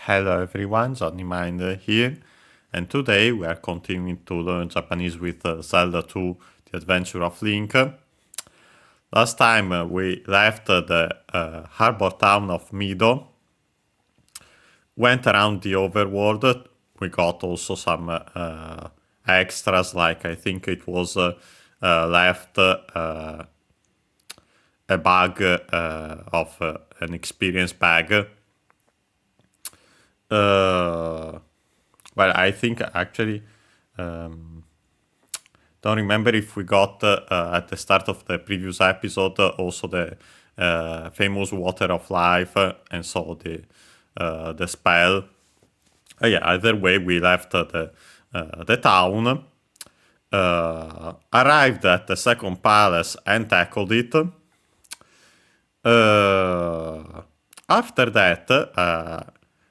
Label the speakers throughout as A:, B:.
A: Hello everyone, Johnny Mind here, and today we are continuing to learn Japanese with Zelda II, The Adventure of Link. Last time we left the harbor town of Mido, went around the Overworld. We got also some extras, like I think it was left a bag of an experience bag. Well, I think actually don't remember if we got at the start of the previous episode also the famous water of life and so the spell. Yeah, either way, we left the town, arrived at the second palace and tackled it. After that,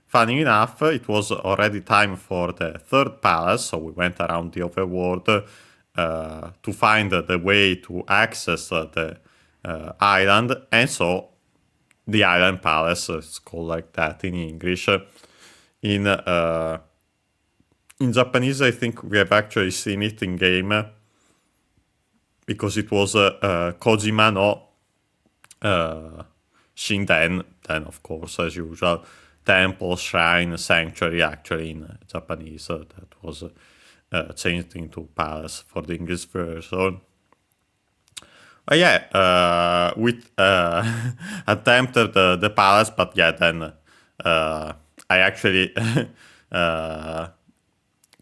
A: funny enough, it was already time for the third palace, so we went around the overworld to find the way to access the island, and so the island palace is called like that in English. In Japanese, I think we have actually seen it in game because it was Kojima no Shinden, then of course, as usual. Temple, shrine, sanctuary, actually in Japanese, that was changed into palace for the English version. We attempted the palace, but yeah, then I actually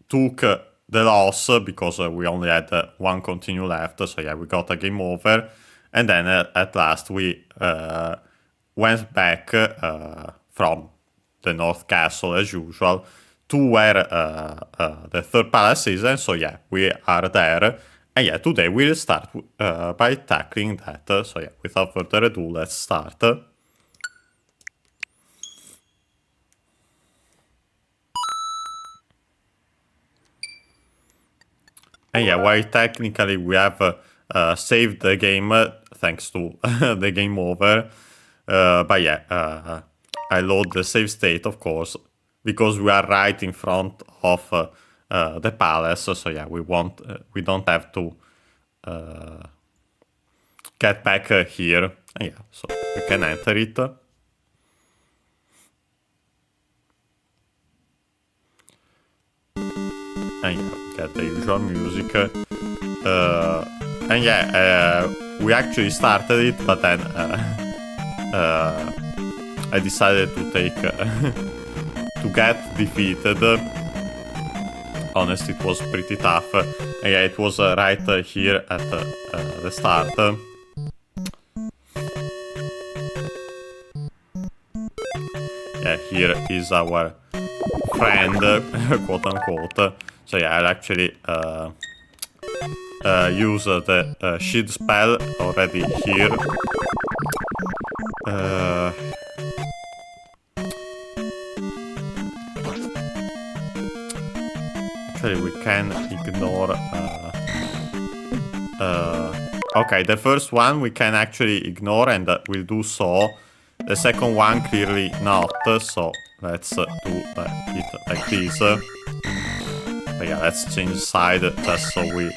A: took the loss because we only had one continue left, so yeah, we got a game over, and then at last we went back from the North Castle as usual to where the third palace is, and so yeah, we are there, and yeah, today we'll start by tackling that, so yeah, without further ado, let's start. And yeah, while technically we have saved the game thanks to the game over, but yeah, I load the save state, of course, because we are right in front of the palace. So yeah, we don't have to get back here. And yeah, so we can enter it. And yeah, get the usual music. And yeah, we actually started it, but then I decided to take to get defeated. Honestly, it was pretty tough. And yeah, it was right here at the start. Yeah, here is our friend, quote unquote. So yeah, I'll actually use the shield spell already here. Actually, we can ignore. Okay, the first one we can actually ignore, and we'll do so. The second one clearly not. So let's do it like this. But yeah, let's change side just so we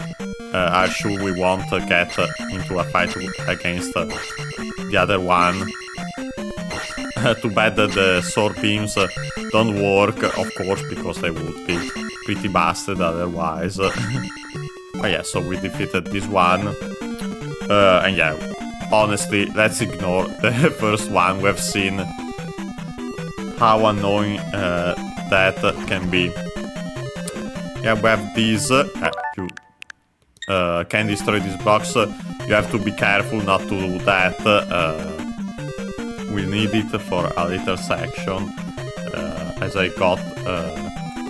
A: are sure we won't get into a fight against the other one. Too bad that the sword beams don't work, of course, because they would be pretty busted otherwise. But yeah, so we defeated this one. And yeah, honestly, let's ignore the first one. We've seen how annoying that can be. Yeah, we have these. You can destroy this box. You have to be careful not to do that. We'll need it for a later section. As I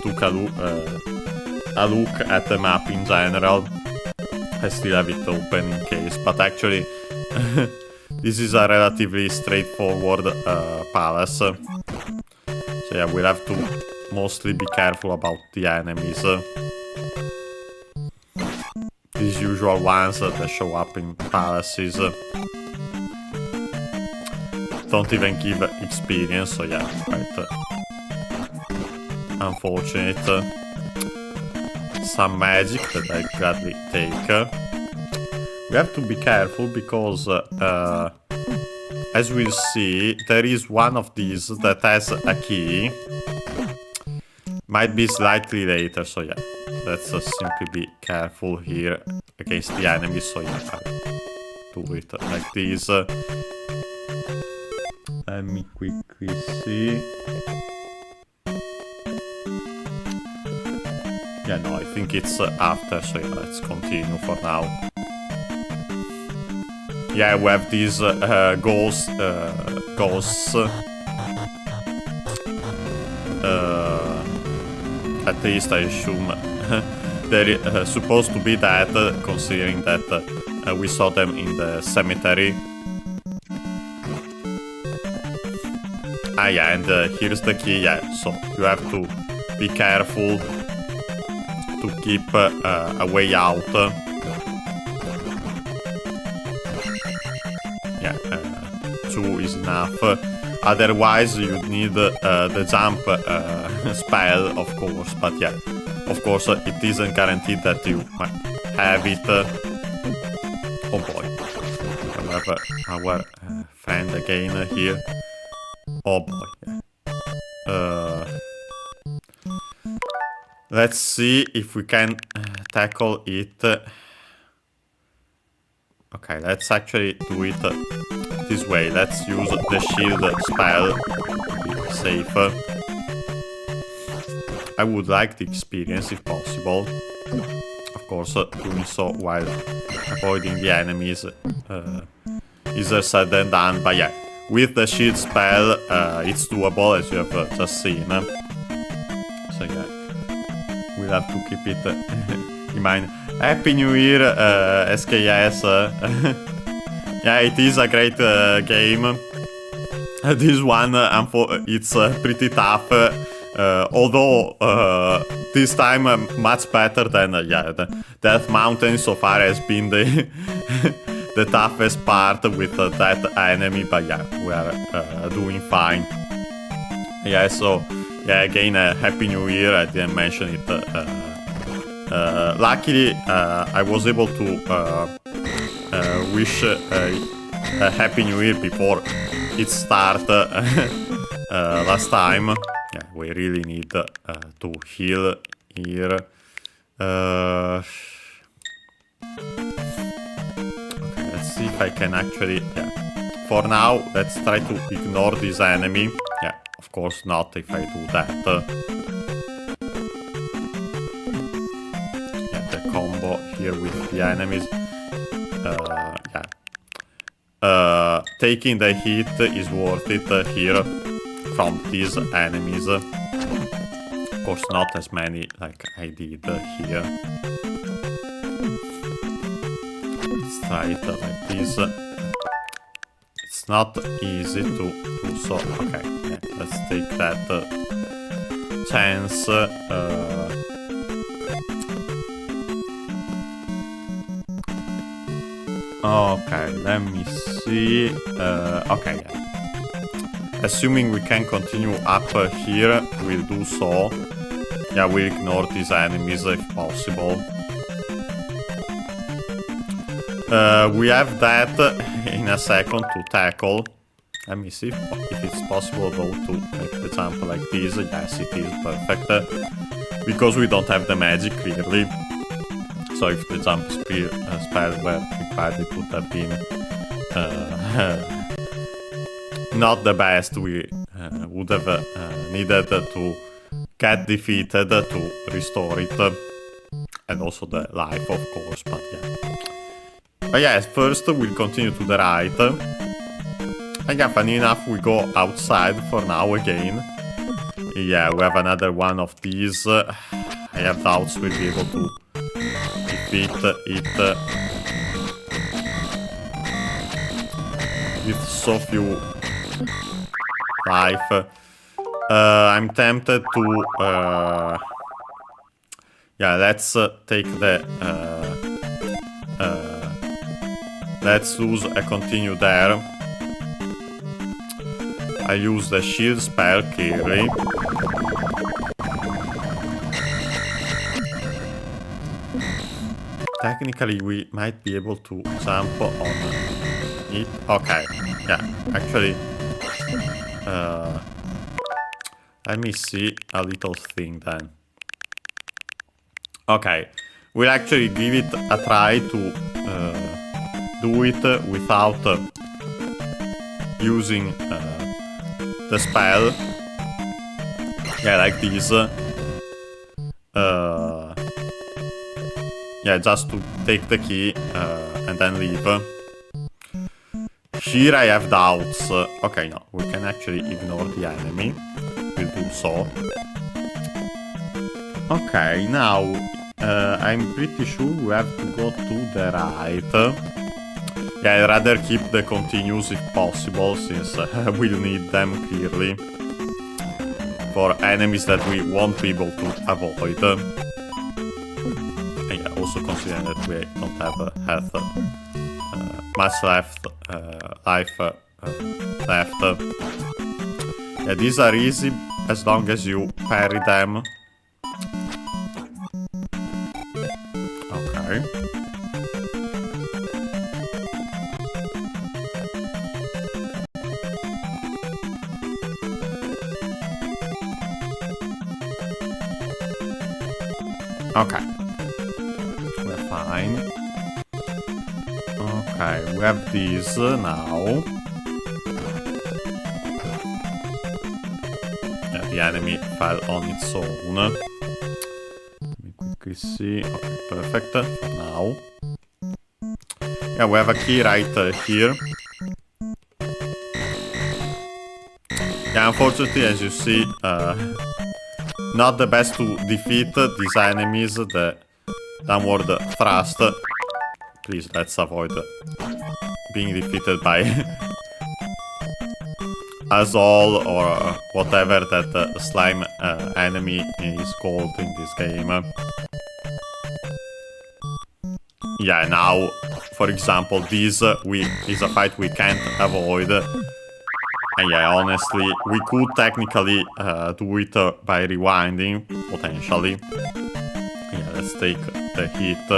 A: took a look at the map in general. I still have it open in case, but actually this is a relatively straightforward palace. So yeah, we'll have to mostly be careful about the enemies. These usual ones that show up in palaces don't even give experience, so yeah, quite unfortunate. Some magic that I gladly take. We have to be careful because, as we'll see, there is one of these that has a key. Might be slightly later, so yeah. Let's simply be careful here against the enemies, so yeah, I'll do it like this. Let me quickly see. Yeah, no, I think it's after, so yeah, let's continue for now. Yeah, we have these ghosts. At least I assume they're supposed to be dead, considering that we saw them in the cemetery. Ah yeah, and here's the key, yeah, so you have to be careful to keep a way out. Yeah, 2 is enough. Otherwise, you need the jump spell, of course. But yeah, of course, it isn't guaranteed that you might have it. Oh boy, we have our friend again here. Oh boy. Yeah. Let's see if we can tackle it. Okay, let's actually do it this way. Let's use the shield spell to be safer. I would like the experience if possible. Of course, doing so while avoiding the enemies easier said than done. But yeah, with the shield spell, it's doable, as you have just seen. So yeah, we'll have to keep it in mind. Happy New Year, SKS. Yeah, it is a great game. This one, it's pretty tough. Although this time much better than yeah, the Death Mountain so far has been the the toughest part with that enemy. But yeah, we are doing fine. Yeah, so yeah, again, Happy New Year. I didn't mention it. Luckily, I was able to wish a Happy New Year before it started last time. Yeah, we really need to heal here. Okay, let's see if I can actually... Yeah. For now, let's try to ignore this enemy. Yeah, of course not if I do that. Yeah, the combo here with the enemies. Yeah. Taking the hit is worth it here from these enemies. Of course, not as many like I did here. Let's try it like this. It's not easy to do so. Okay, yeah, let's take that chance. Okay, let me see. Okay, yeah. Assuming we can continue up here, we'll do so. Yeah, we'll ignore these enemies if possible. We have that in a second to tackle. Let me see if it's possible though to make the jump like this. Yes, it is perfect. Because we don't have the magic clearly. So if the jump spell were required, it would have been not the best. We would have needed to get defeated to restore it. And also the life, of course, but yeah. But yeah, first we'll continue to the right. And yeah, funny enough, we go outside for now again. Yeah, we have another one of these. I have doubts we'll be able to defeat it with so few life. I'm tempted to... yeah, let's take the... let's use a continue there. I use the shield spell clearly. technically we might be able to jump on it. Okay, yeah, actually, let me see a little thing then. Okay, we'll actually give it a try to do it without using the spell. Yeah, like this. Yeah, just to take the key and then leave. Here I have doubts. Okay, no, we can actually ignore the enemy. We'll do so. Okay, now I'm pretty sure we have to go to the right. Yeah, I'd rather keep the continues if possible, since we'll need them clearly for enemies that we won't be able to avoid. And yeah, also considering that we don't have health, much left, life left. Yeah, these are easy as long as you parry them. Okay. Okay. We're fine. Okay, we have these now. Yeah, the enemy fell on its own. Let me quickly see. Okay, perfect for now. Yeah, we have a key right here. Yeah, unfortunately, as you see, not the best to defeat these enemies, the downward thrust. Please, let's avoid being defeated by us all or whatever that slime enemy is called in this game. Yeah, now, for example, this is a fight we can't avoid. And yeah, honestly, we could technically do it by rewinding, potentially. Yeah, let's take the hit.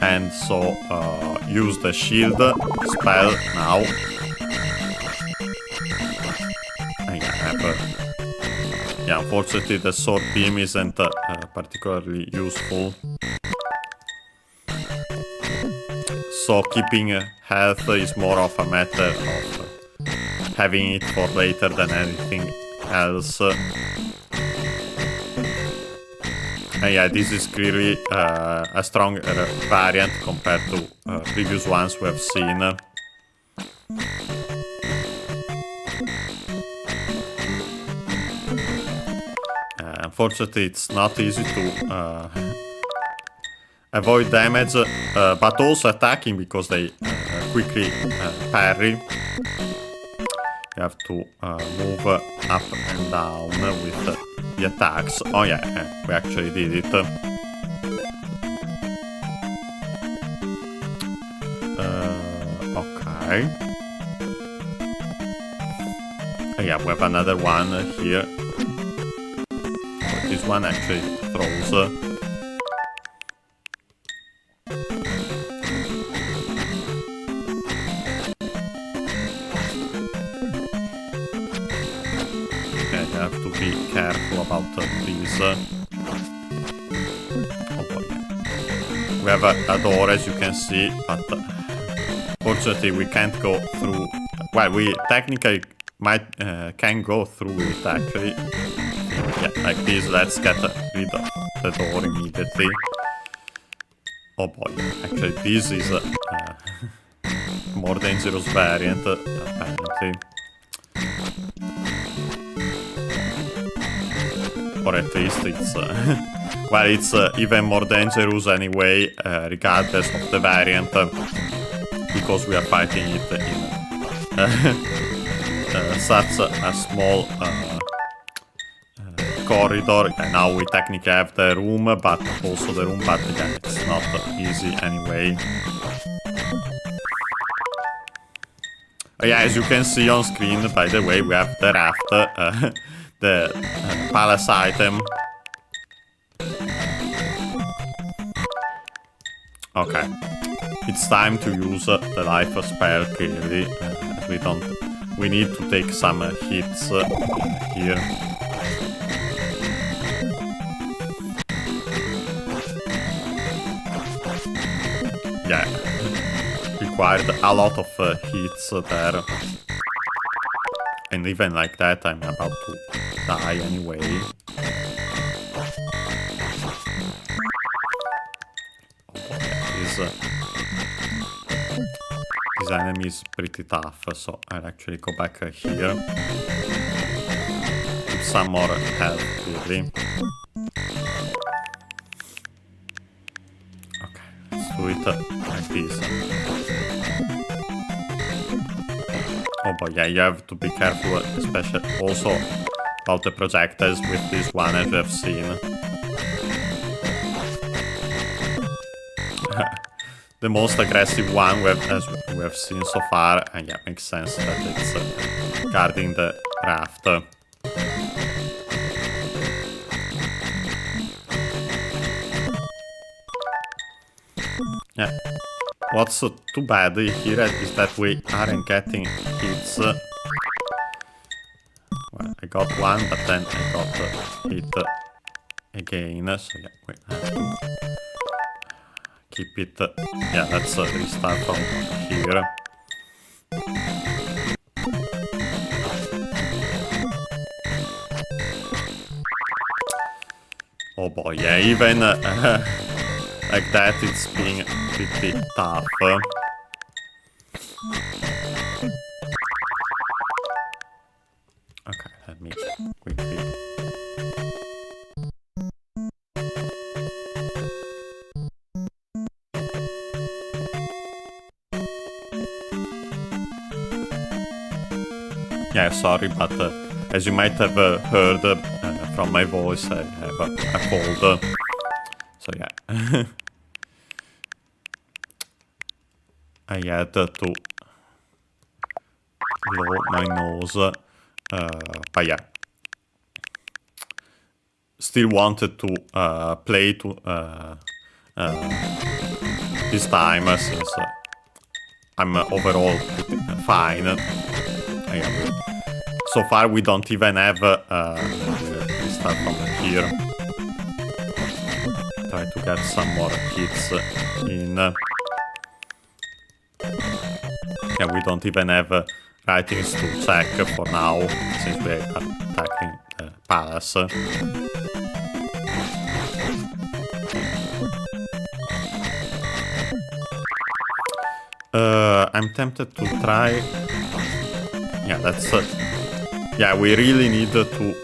A: And so, use the shield spell now. And yeah, unfortunately the sword beam isn't particularly useful. So keeping health is more of a matter of having it for later than anything else. And yeah, this is clearly a stronger variant compared to previous ones we have seen. Unfortunately, it's not easy to avoid damage, but also attacking because they quickly parry. You have to move up and down with the attacks. Oh yeah, we actually did it. Okay. Yeah, we have another one here. This one actually throws. Be careful about these. Oh boy. We have a door, as you can see, but fortunately we can't go through. Well, we technically might can go through it actually. Yeah, like this. Let's get rid of the door immediately. Oh boy, actually this is a more dangerous variant apparently. Or at least it's, well, it's even more dangerous anyway, regardless of the variant, because we are fighting it in such a small corridor. And now we technically have the room, but also the room, but again, it's not easy anyway. Yeah, as you can see on screen, by the way, we have the raft. The palace item. Okay. It's time to use the life spell, clearly. As we need to take some hits here. Yeah. Required a lot of hits there. And even like that, I'm about to die anyway. This enemy is pretty tough, so I'll actually go back here. With some more health, really. Okay, let's do it like this. Oh boy, yeah, you have to be careful, especially also about the projectiles with this one, as you have seen. The most aggressive one as we have seen so far, and yeah, makes sense that it's guarding the raft. Yeah, what's too bad here is that we aren't getting hits. Well, I got one, but then I got hit again, so yeah, we have to keep it. Yeah, let's restart from here. Oh boy, yeah, even like that, it's being pretty tough. Okay, let me quickly. Yeah, sorry, but as you might have heard from my voice, I have a cold. So yeah. I had to blow my nose. But yeah. Still wanted to play to this time since I'm overall fine. So far we don't even have we start from here. Try to get some more hits in. Yeah, we don't even have writings to check for now, since we are attacking the palace. I'm tempted to try. Yeah, that's yeah, we really need to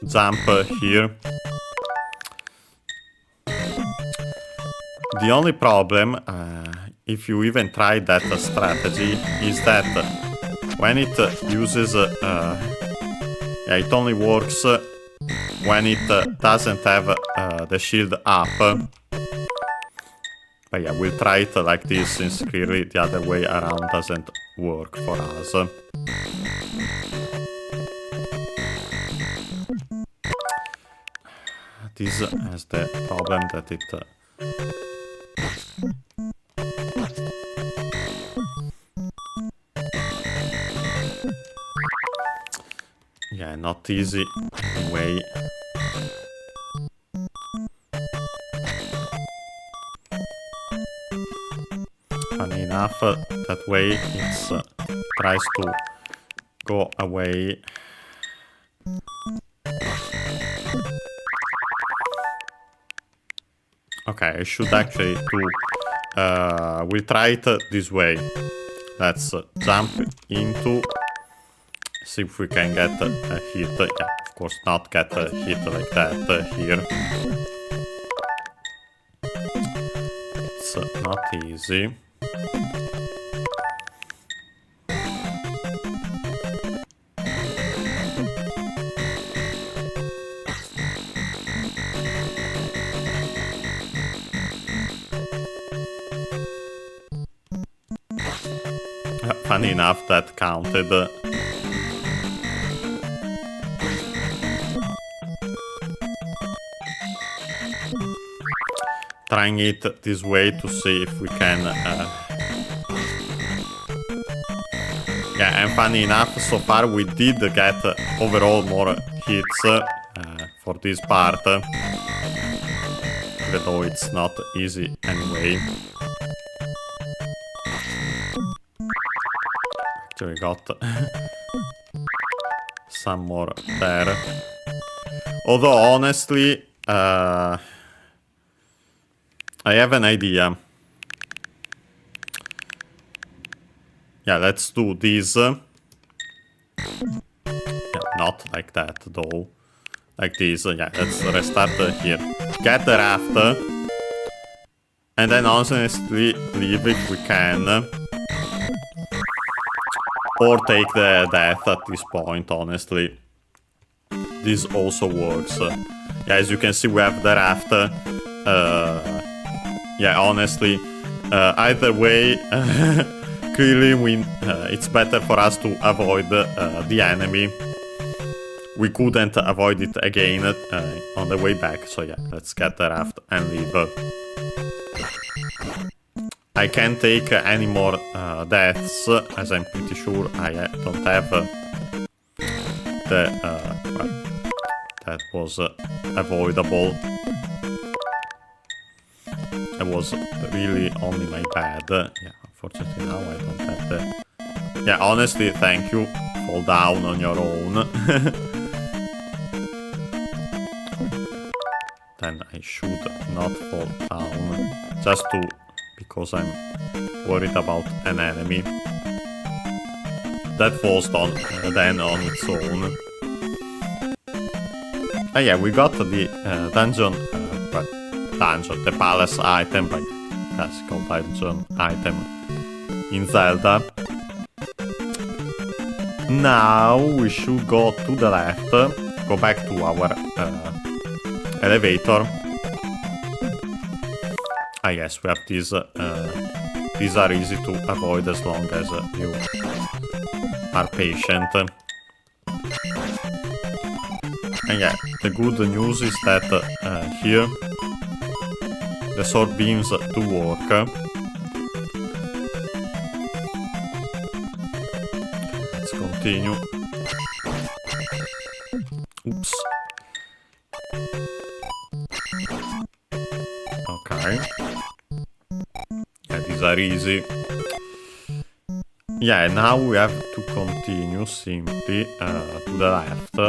A: jump here. The only problem, if you even try that strategy, is that when it uses, yeah, it only works when it doesn't have the shield up. But yeah, we'll try it like this, since clearly the other way around doesn't work for us. This has the problem that it yeah, not easy anyway. Funny enough, that way it tries to go away. Okay, I should actually do. We'll try it this way. Let's jump into. See if we can get a hit. Yeah, of course, not get a hit like that here. It's not easy. Funny enough, that counted. trying it this way to see if we can... Yeah, and funny enough, so far we did get overall more hits for this part. Even though it's not easy anyway. Actually got some more there. Although honestly, I have an idea. Yeah, let's do this. Yeah, not like that though. Like this. Yeah, let's restart here. Get the raft. And then honestly leave if we can. Or take the death at this point, honestly. This also works. Yeah, as you can see, we have the raft. Yeah, honestly, either way, clearly it's better for us to avoid the enemy. We couldn't avoid it again on the way back, so yeah, let's get the raft and leave. I can't take any more deaths, as I'm pretty sure I don't have the... well, that was avoidable. It was really only my bad. Yeah, unfortunately now I don't have the... Yeah, honestly, thank you. Fall down on your own. Then I should not fall down. Just to... because I'm worried about an enemy. That falls down then on its own. Oh yeah, we got the dungeon, the palace item, by classical dungeon item in Zelda. Now we should go to the left, go back to our elevator. Ah yes, we have these. These are easy to avoid as long as you are patient. And yeah, the good news is that here the sword beams do work. Let's continue. Oops. Okay. Yeah, these are easy. Yeah, now we have to continue simply to the left.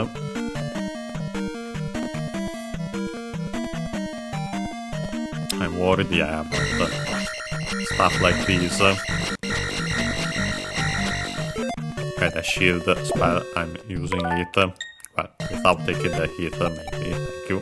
A: I'm worried, yeah, about stuff like this. Okay, the shield spell, I'm using it. Well, without taking the hit, maybe, thank you.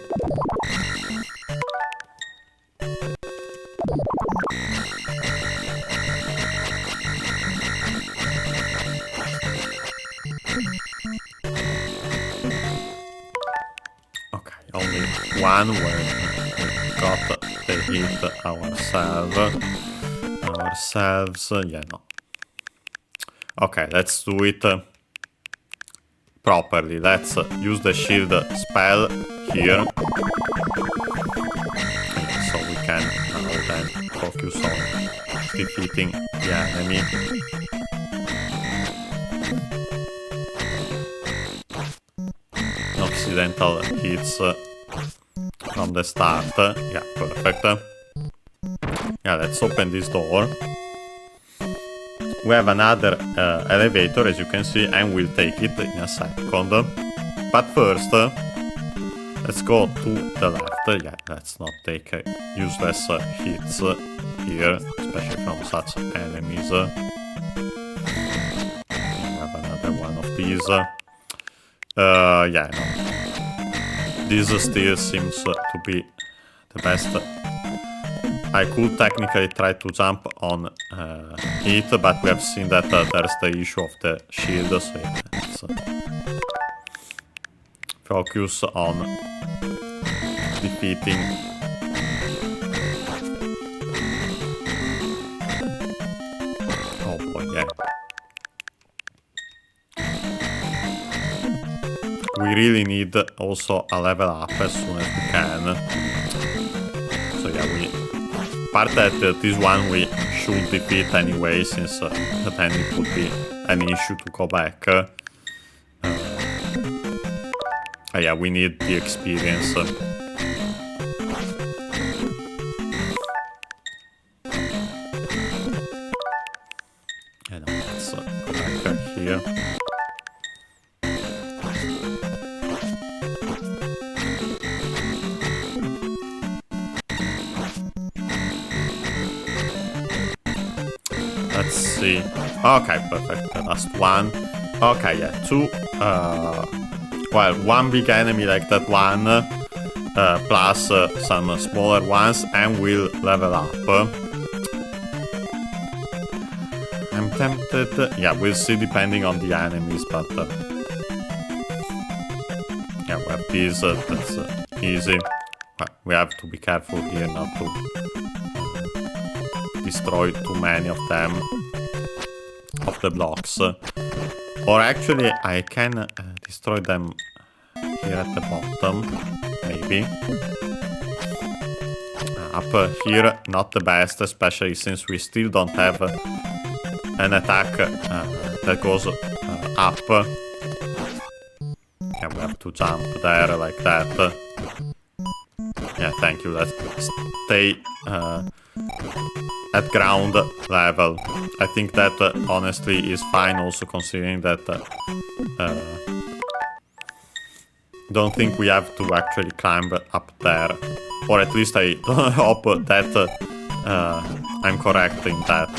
A: Okay, only one when we got the hit ourselves. Yeah, no. Okay, let's do it properly. Let's use the shield spell here. So we can now then focus on defeating the enemy. Accidental hits from the start. Yeah, perfect. Yeah, let's open this door. We have another elevator, as you can see, and we'll take it in a second. But first, let's go to the left. Yeah, let's not take useless hits here, especially from such enemies. We have another one of these. Yeah, no. This still seems to be the best. I could technically try to jump on it, but we have seen that there's the issue of the shield, so yeah, let's focus on defeating. Oh boy, yeah. We really need also a level up as soon as we can. So yeah, we Apart that this one we should defeat anyway, since then it would be an issue to go back. Yeah, we need the experience. And let's go back here. Let's see. Okay, perfect. The last one. Okay, yeah, 2. Well, one big enemy like that one, plus some smaller ones, and we'll level up. I'm tempted. Yeah, we'll see depending on the enemies, but yeah, we have these. That's easy. But we have to be careful here not to destroy too many of them, of the blocks. Or actually, I can destroy them here at the bottom, maybe. Up here, not the best, especially since we still don't have an attack that goes up. Yeah, we have to jump there like that. Yeah, thank you. Let's stay at ground level. I think that honestly is fine, also considering that don't think we have to actually climb up there, or at least I hope that I'm correct in that.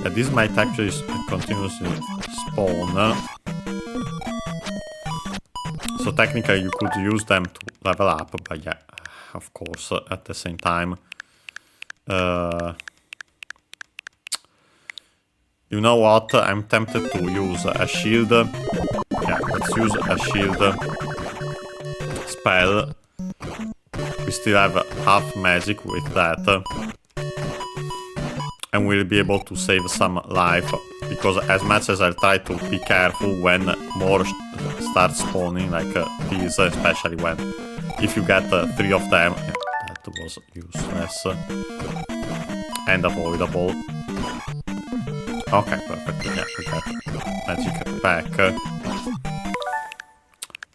A: Yeah, this might actually continuously spawn. So technically you could use them to level up, but yeah, of course, at the same time. You know what? I'm tempted to use a shield. Yeah, let's use a shield spell. We still have half magic with that. And we'll be able to save some life. Because as much as I'll try to be careful when more start spawning like these, especially when if you get 3 of them, yeah, that was useless and avoidable. Okay, perfect. Yeah, we got magic back.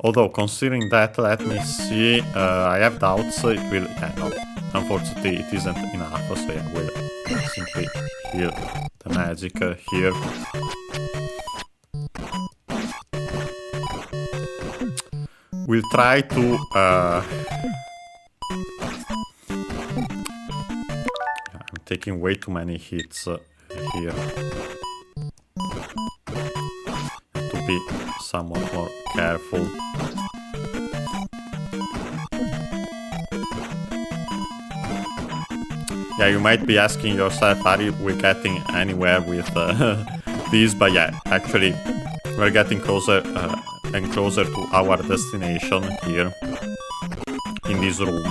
A: Although considering that, let me see. I have doubts. It will. Yeah, no. Unfortunately, it isn't enough. So yeah, we'll simply heal the magic here. We'll try to I'm taking way too many hits here. Have to be somewhat more careful. Yeah, you might be asking yourself, are we getting anywhere with these? But yeah, actually, we're getting closer and closer to our destination here in this room.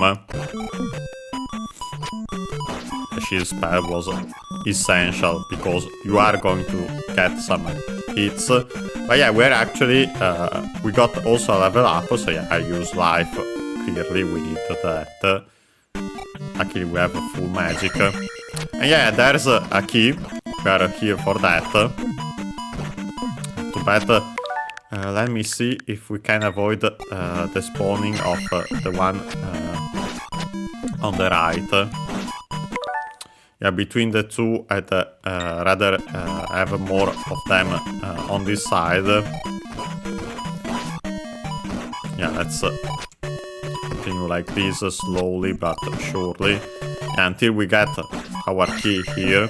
A: The shield spell was essential because you are going to get some hits. But yeah, we're actually we got also a level up, so yeah, I use life. Clearly, we need that. Actually, we have full magic. And yeah, there's a key. We are here for that. Too bad. Let me see if we can avoid the spawning of the one on the right. Yeah, between the two, I'd rather have more of them on this side. Yeah, let's continue like this slowly but surely until we get our key here.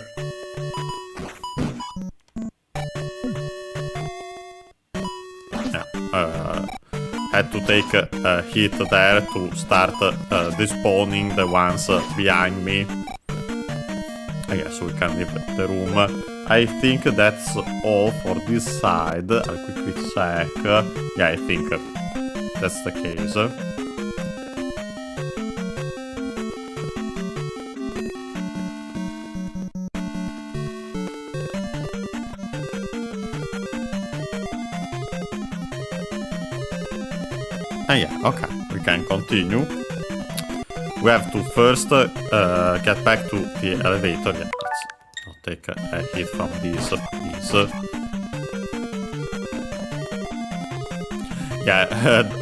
A: Yeah, had to take a hit there to start despawning the ones behind me. I guess we can leave the room. I think that's all for this side. I'll quickly check. Yeah, I think that's the case. And yeah, okay, we can continue. we have to first get back to the elevator. Yeah, let's not take a hit from these, please. Yeah,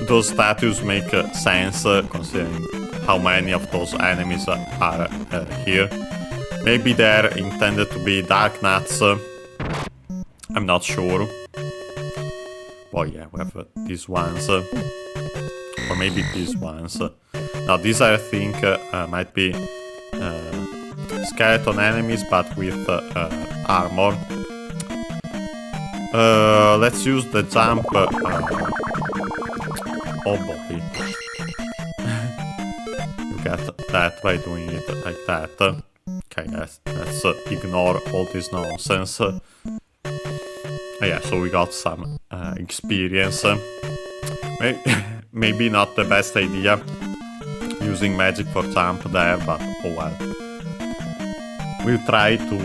A: those statues make sense considering how many of those enemies are here. Maybe they're intended to be dark nuts. I'm not sure. Oh yeah, we have these ones. Or maybe these ones. Now these I think might be skeleton enemies but with armor. Let's use the jump. Oh boy. You get that by doing it like that. Okay, let's ignore all this nonsense. Yeah, so we got some experience. Maybe not the best idea using magic for jump there, but oh well. We'll try to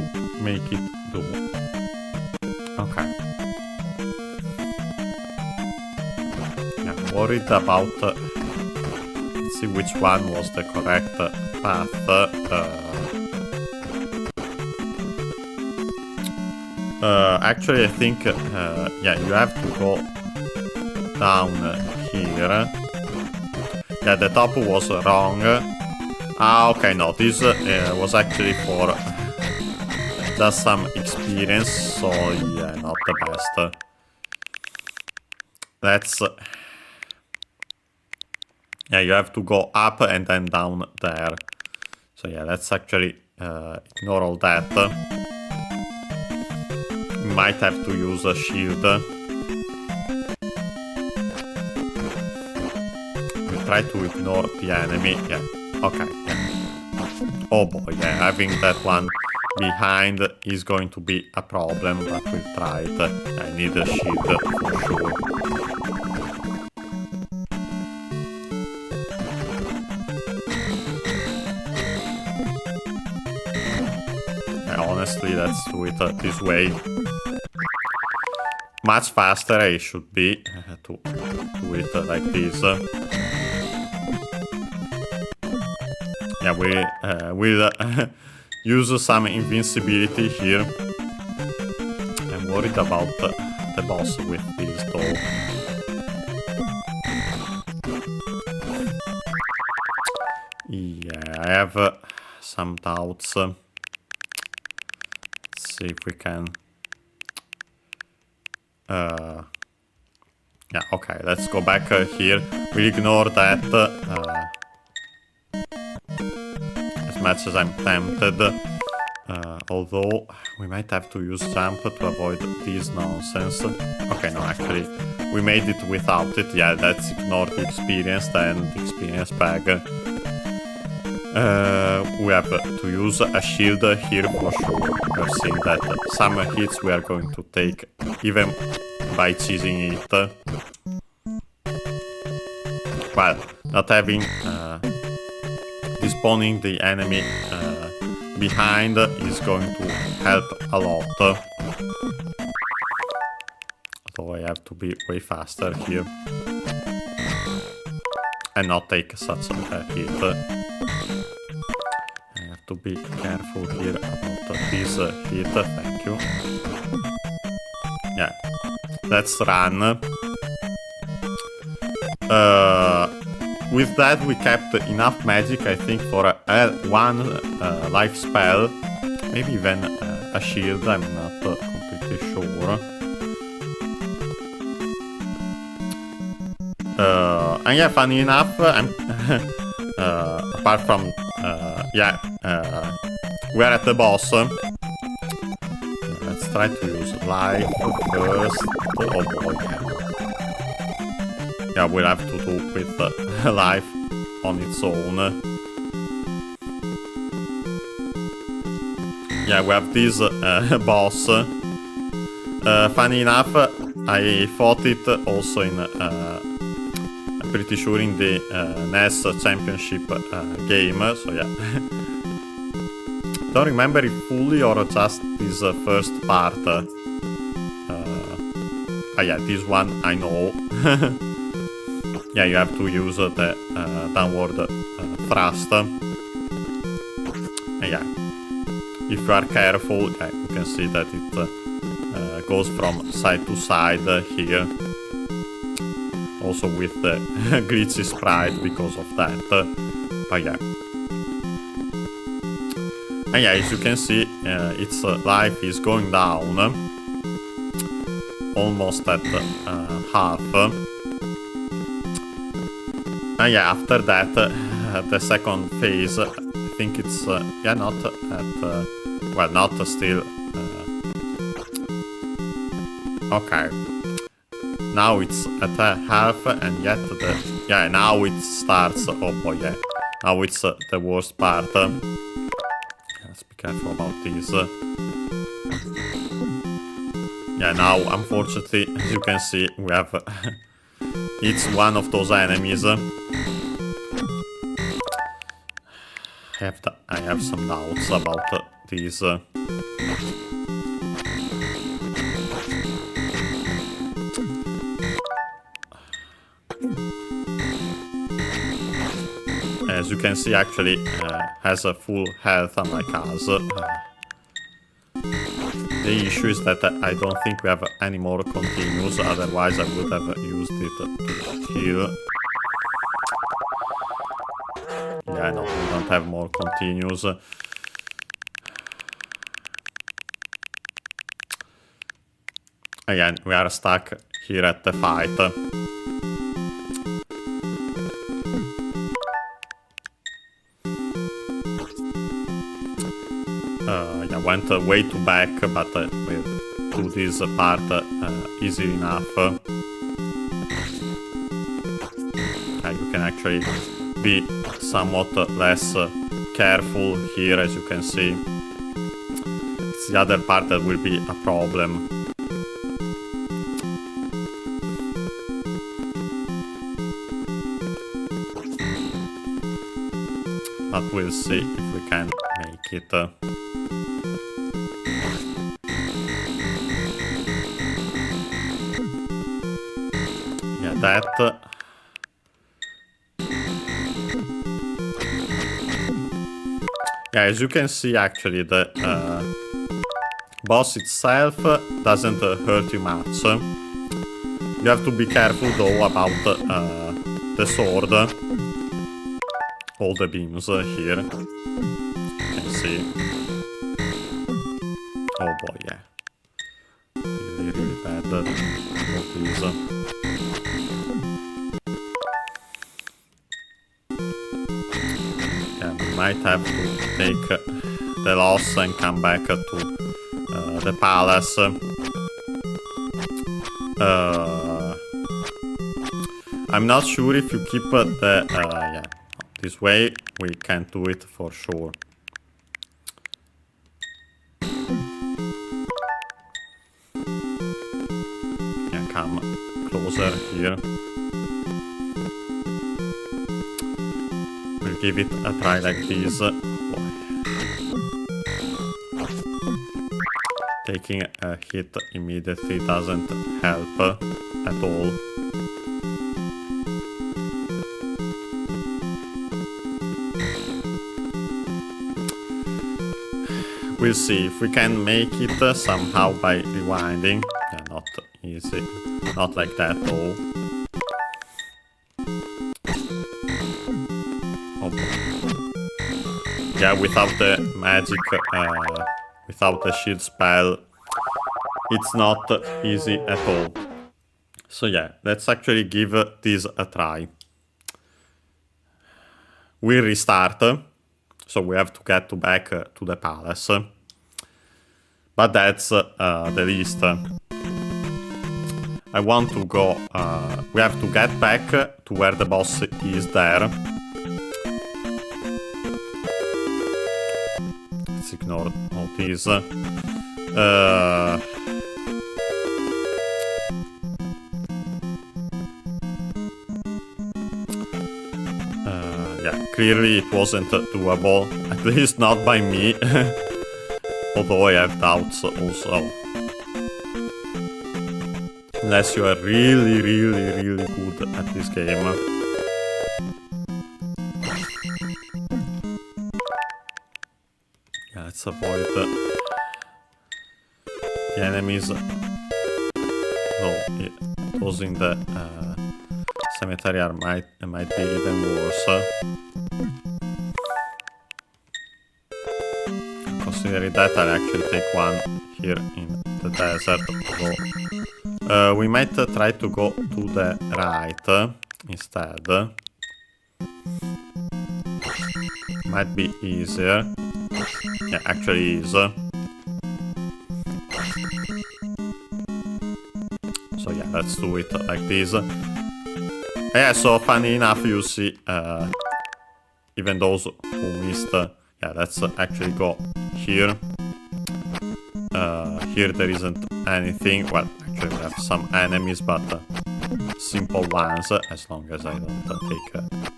A: make it do. Okay. Yeah, worried about... let's see which one was the correct path. Actually, I think, yeah, you have to go down here. Yeah, the top was wrong. Ah, okay, no, this was actually for just some experience, so yeah, not the best. Let's... yeah, you have to go up and then down there. So yeah, let's actually ignore all that. We might have to use a shield. We try to ignore the enemy. Yeah, okay. Yeah. Oh boy, yeah, having that one behind is going to be a problem, but we'll try it. I need a shield for sure. Honestly, let's do it this way. Much faster I should be to do it like this. Yeah, we'll use some invincibility here. I'm worried about the boss with this though. Yeah, I have some doubts. See if we can. Yeah, okay, let's go back here. We ignore that as much as I'm tempted. Although we might have to use jump to avoid this nonsense. Okay, no, actually, we made it without it. Yeah, let's ignore the experience then, the experience bag. We have to use a shield here for sure. We're seeing that some hits we are going to take even by cheesing it. Well, not having despawning the enemy behind is going to help a lot. So I have to be way faster here and not take such a hit. To be careful here about this hit, thank you. Yeah, let's run. With that we kept enough magic, I think, for one life spell. Maybe even a shield, I'm not completely sure. And yeah, funny enough, I'm apart from yeah, we're at the boss. Let's try to use life first. Oh boy. Yeah, we'll have to do with life on its own. Yeah, we have this boss. Funny enough, I fought it also in I'm pretty sure in the NES Championship game, so yeah. Don't remember it fully or just this first part. Ah yeah, this one I know. yeah, you have to use the downward thrust. And yeah, if you are careful, yeah, you can see that it goes from side to side here. Also with the glitchy sprite because of that. But yeah. And yeah, as you can see, its life is going down. Almost at half. And yeah, after that, the second phase, I think it's, yeah, not at, well, not still, okay. Now it's at half, and yet yeah, now it starts, oh boy, yeah. Now it's the worst part. Let's be careful about this. Yeah, now, unfortunately, as you can see, we have... it's one of those enemies. I have some doubts about this. As you can see, actually, has a full health unlike us. The issue is that I don't think we have any more continues, otherwise I would have used it to kill. Yeah, no, we don't have more continues. Again, we are stuck here at the fight. Yeah, went way too back, but we'll do this part easy enough. You can actually be somewhat less careful here, as you can see. It's the other part that will be a problem. But we'll see if we can make it. Yeah, that. Yeah, as you can see, actually, the boss itself doesn't hurt you much. You have to be careful, though, about the sword. All the beams here. You can see. Oh boy, yeah. Really, really bad. All these. Yeah, we might have to take the loss and come back to the palace. I'm not sure if you keep the... yeah. This way, we can do it for sure. Yeah, come closer here. We'll give it a try like this. Taking a hit immediately doesn't help at all. We'll see if we can make it somehow by rewinding. Yeah, not easy. Not like that though. Oh. Yeah, without the magic, without the shield spell, it's not easy at all. So yeah, let's actually give this a try. We restart. So we have to get back to the palace. But that's the least. I want to go... we have to get back to where the boss is there. Let's ignore all these. Yeah, clearly it wasn't doable, at least not by me, although I have doubts also. Unless you are really, really, really good at this game. Yeah, let's avoid the enemies. No, those in the cemetery might be even worse. Considering that, I'll actually take one here in the desert. So, we might try to go to the right instead. Might be easier. Yeah, actually is. So yeah, let's do it like this. Yeah, so funny enough, you see, even those who missed, yeah, let's actually go here. Here there isn't anything. Well, actually we have some enemies, but simple ones, as long as I don't take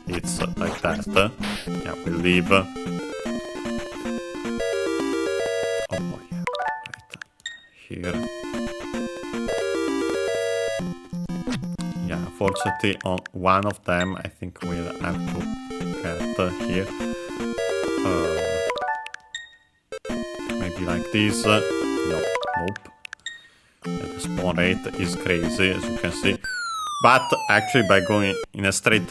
A: hits like that. Yeah, we leave. Oh yeah, right here. Yeah, unfortunately on one of them I think we'll have to get here. Maybe like this. No, nope. Yeah, the spawn rate is crazy, as you can see. But actually by going in a straight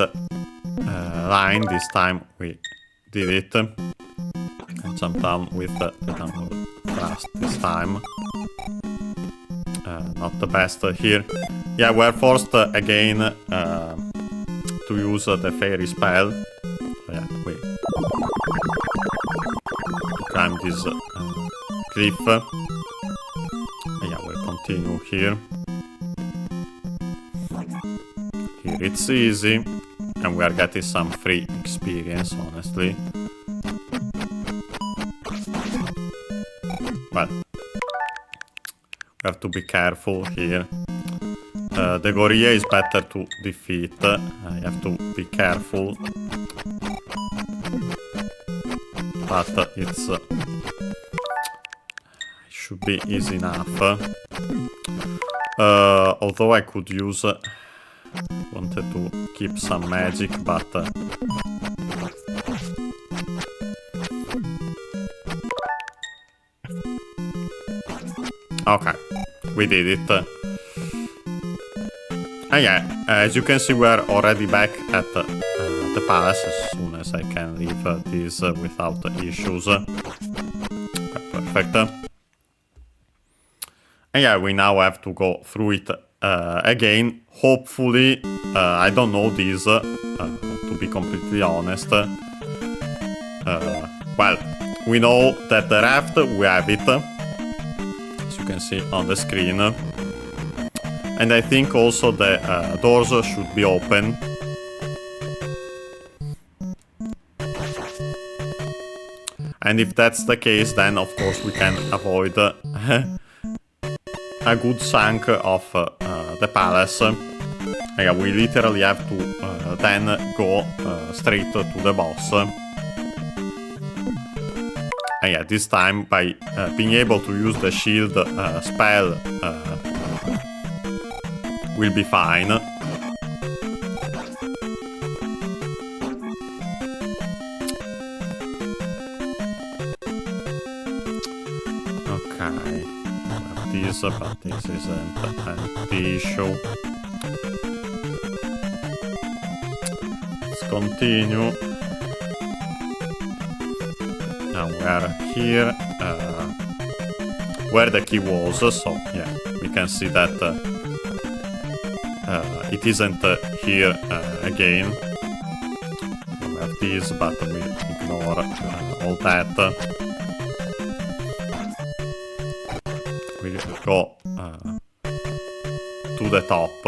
A: line this time we did it. And jump down with the downward thrust this time. Not the best here. Yeah, we're forced again to use the fairy spell. So yeah, we climb this cliff. Yeah, we'll continue here. Here it's easy, and we are getting some free experience, honestly. But we have to be careful here. The gorilla is better to defeat. You have to be careful. But it's should be easy enough. Although I could use... wanted to keep some magic, but... okay, we did it. And yeah, as you can see, we are already back at the palace as soon as I can leave this without issues. Perfect. And yeah, we now have to go through it again. Hopefully, I don't know this, to be completely honest. Well, we know that the raft, we have it, as you can see on the screen. And I think also the doors should be open. And if that's the case, then of course we can avoid a good chunk of the palace. Yeah, we literally have to then go straight to the boss. And yeah, this time by being able to use the shield spell, will be fine. Okay, this, but this isn't an issue. Let's continue. Now we are here, where the key was, so yeah, we can see that it isn't here again. We have this, but we ignore all that. We go to the top,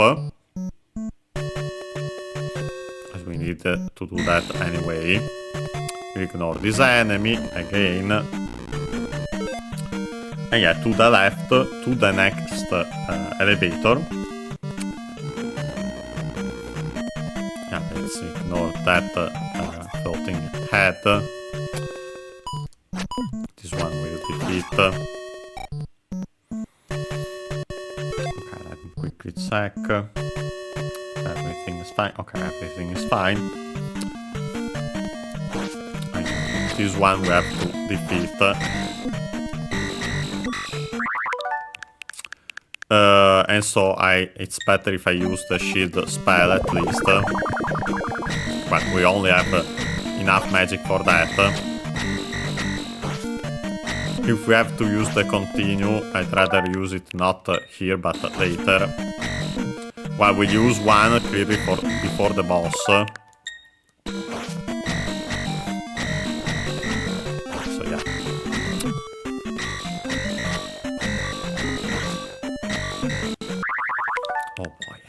A: as we need to do that anyway. We ignore this enemy again. And yeah, to the left, to the next elevator. Yeah, let's ignore that floating head. This one will defeat. Okay, let me quickly check. Everything is fine. Okay, everything is fine. This one we have to defeat. And so it's better if I use the shield spell at least. But we only have enough magic for that. If we have to use the continue, I'd rather use it not here but later. Well, we use one clearly before the boss. So yeah. Oh boy.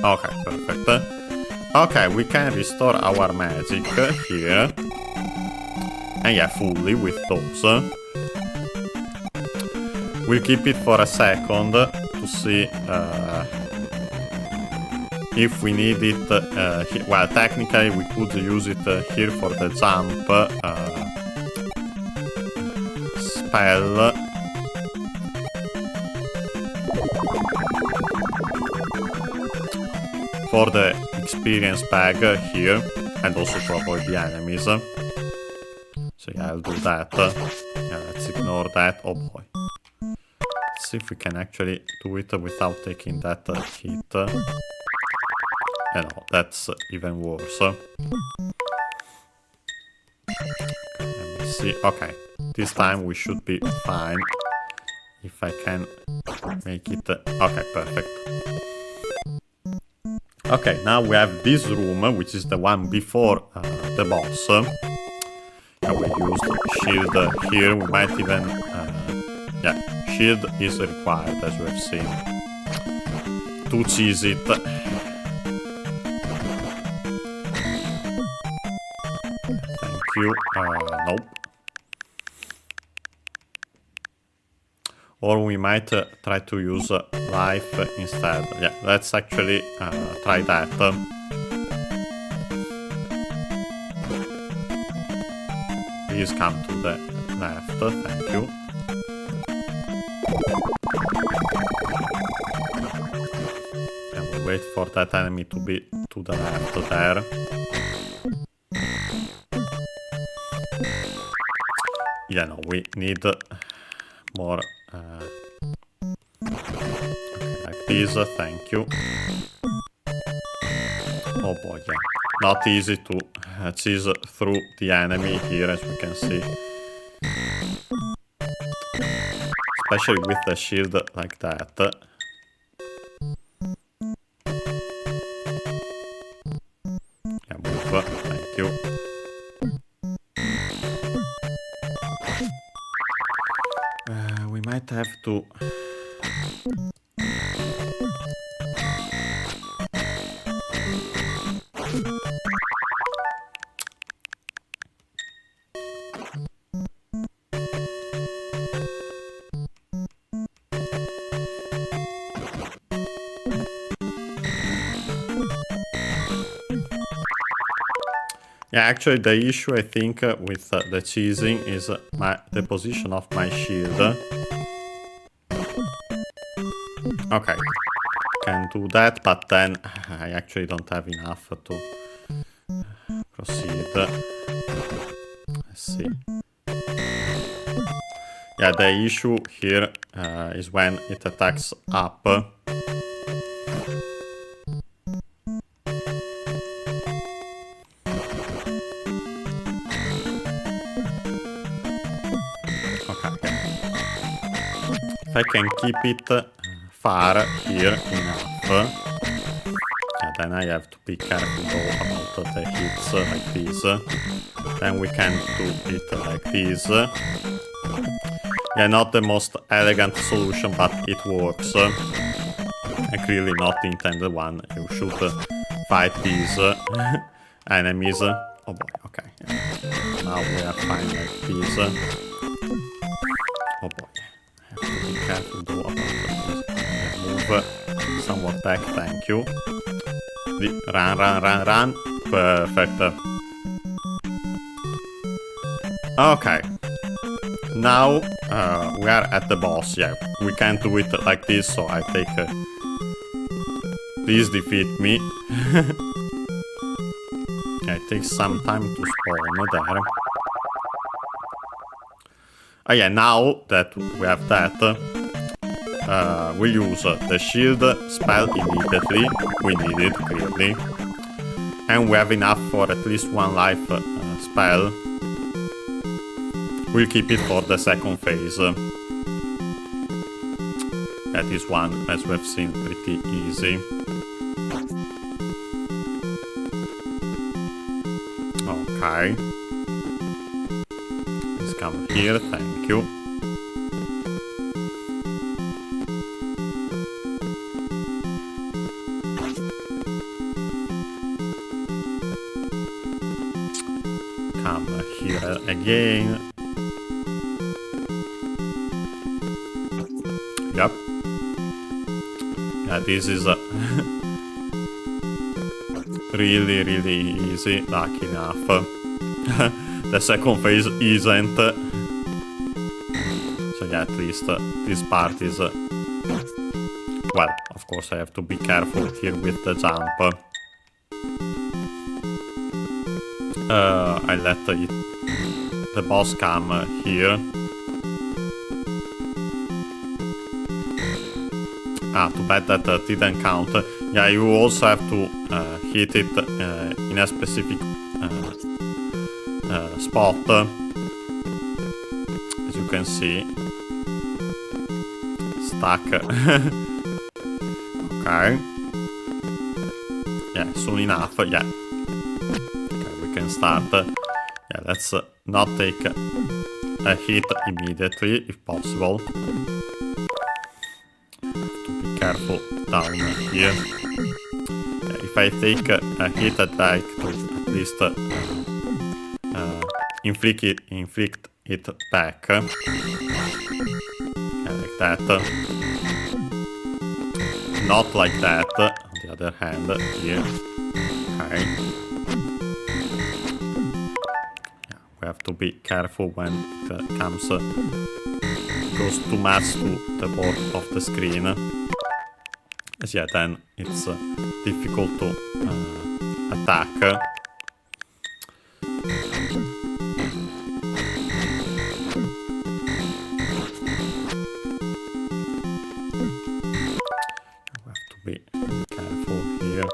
A: Okay, perfect. Okay, we can restore our magic here. And yeah, fully with those. We'll keep it for a second to see if we need it. Well, technically we could use it here for the jump spell. For the experience bag here, and also to avoid the enemies. So yeah, I'll do that. Yeah, let's ignore that. Oh boy. Let's see if we can actually do it without taking that hit. Yeah, no, that's even worse. Okay, let me see. Okay, this time we should be fine. If I can make it... Okay, perfect. Okay, now we have this room, which is the one before the boss. And we used shield here. We might even... yeah, shield is required, as we have seen. To cheese it. Thank you. Nope. Or we might try to use life instead. Yeah, let's actually try that. Please come to the left, thank you. And we'll wait for that enemy to be to the left there. Yeah, no, we need more... okay, like this, thank you. Oh boy, yeah. Not easy to cheese through the enemy here, as we can see. Especially with the shield like that. Yeah, move, thank you. We might have to... Yeah, actually the issue I think with the cheesing is the position of my shield. Okay, can do that, but then I actually don't have enough to proceed. Let's see. Yeah, the issue here is when it attacks up. If I can keep it far here enough, yeah, then I have to be careful though about the hits like this. Then we can do it like this. Yeah, not the most elegant solution, but it works. And clearly not the intended one. You should fight these enemies. Oh boy, okay. Now we are fine like this. Oh boy. Have to be careful though about this. Move somewhat back, thank you. Run, run, run, run. Perfect. Okay. Now we are at the boss. Yeah, we can't do it like this, so I take... Please defeat me. Yeah, it takes some time to spawn there. Oh yeah, now that we have that, we use the shield spell immediately. We need it, clearly. And we have enough for at least one life spell. We'll keep it for the second phase. Yeah, this one, as we've seen, pretty easy. Okay. Let's come here, thank you. Come here again. Yep. Yeah, this is really, really easy, lucky enough. The second phase isn't. So yeah, at least this part is... well, of course I have to be careful here with the jump. I let the boss come here. Ah, too bad that didn't count. Yeah, you also have to hit it in a specific spot. As you can see. Stuck. Okay. Yeah, soon enough. Yeah. Okay, we can start. Yeah, let's not take a hit immediately, if possible. Careful down here. If I take a hit, I'd like to at least inflict it back. Yeah, like that. Not like that, on the other hand, here. Okay. Yeah, we have to be careful when it comes, goes too much to the bottom of the screen. As yeah, then it's difficult to attack. We have to be careful here.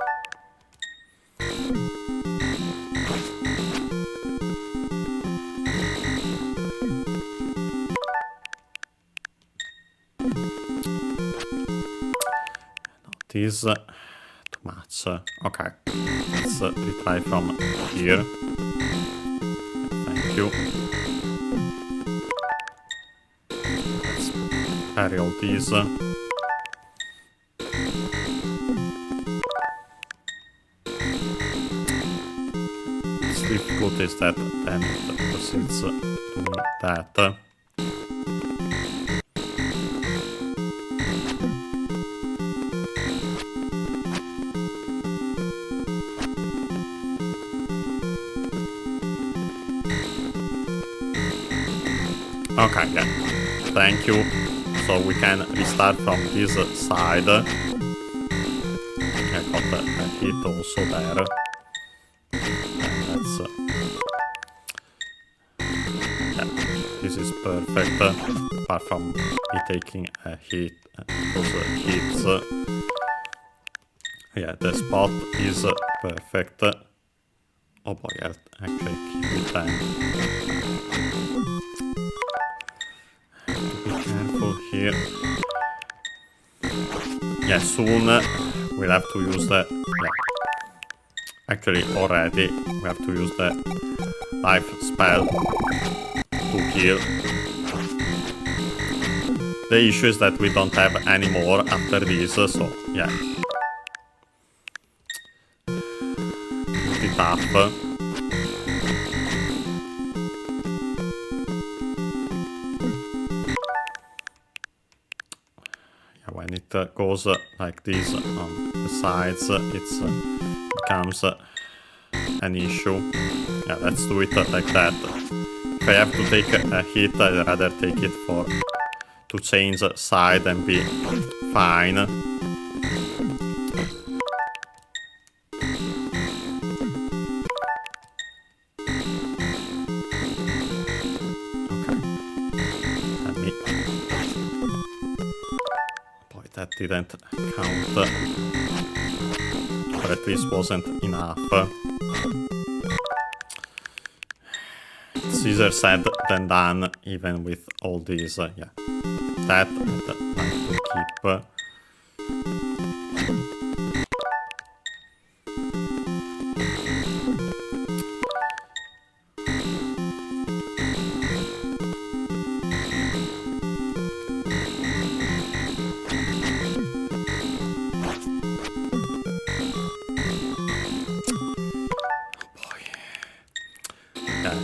A: Is too much. Okay, let's retry from here. Thank you. Let's parry all these. It's difficult is that then it proceeds doing that. Okay, yeah. Thank you. So we can restart from this side. I got a hit also there. And that's... yeah, this is perfect. Apart from me taking a hit, those hits. Yeah, the spot is perfect. Oh boy, I'll actually keep it then. Here. Yeah, soon we'll have to use the... yeah. Actually, already we have to use the life spell to heal. The issue is that we don't have any more after this, so yeah. Pretty tough. When it goes like this on the sides, it becomes an issue. Yeah, let's do it like that. if I have to take a hit, I'd rather take it to change side and be fine. That didn't count, or at least wasn't enough. It's easier said than done, even with all these. Yeah, that I'd like to keep.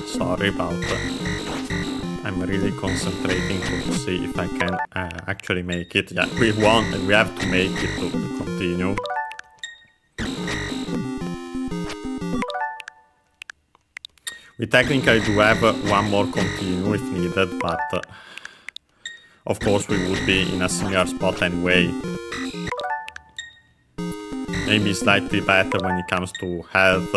A: Sorry about I'm really concentrating to see if I can actually make it. Yeah, we have to make it to continue. We technically do have one more continue if needed, but of course we would be in a similar spot anyway. Maybe slightly better when it comes to health.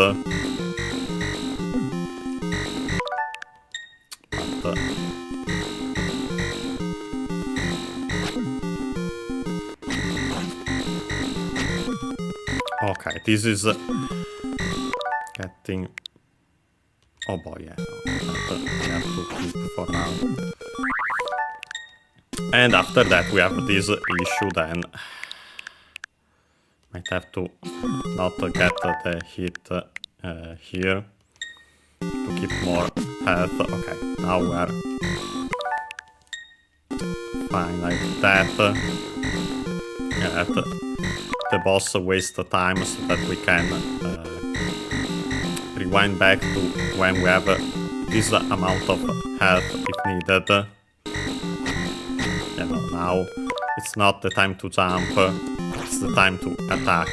A: Okay, this is getting... Oh boy, yeah, no, we have to keep for now. And after that we have this issue then. Might have to not get the hit here to keep more health. Okay, now we're fine like that. Yeah, the boss wastes the time so that we can rewind back to when we have this amount of health if needed. Yeah, no, now it's not the time to jump, it's the time to attack.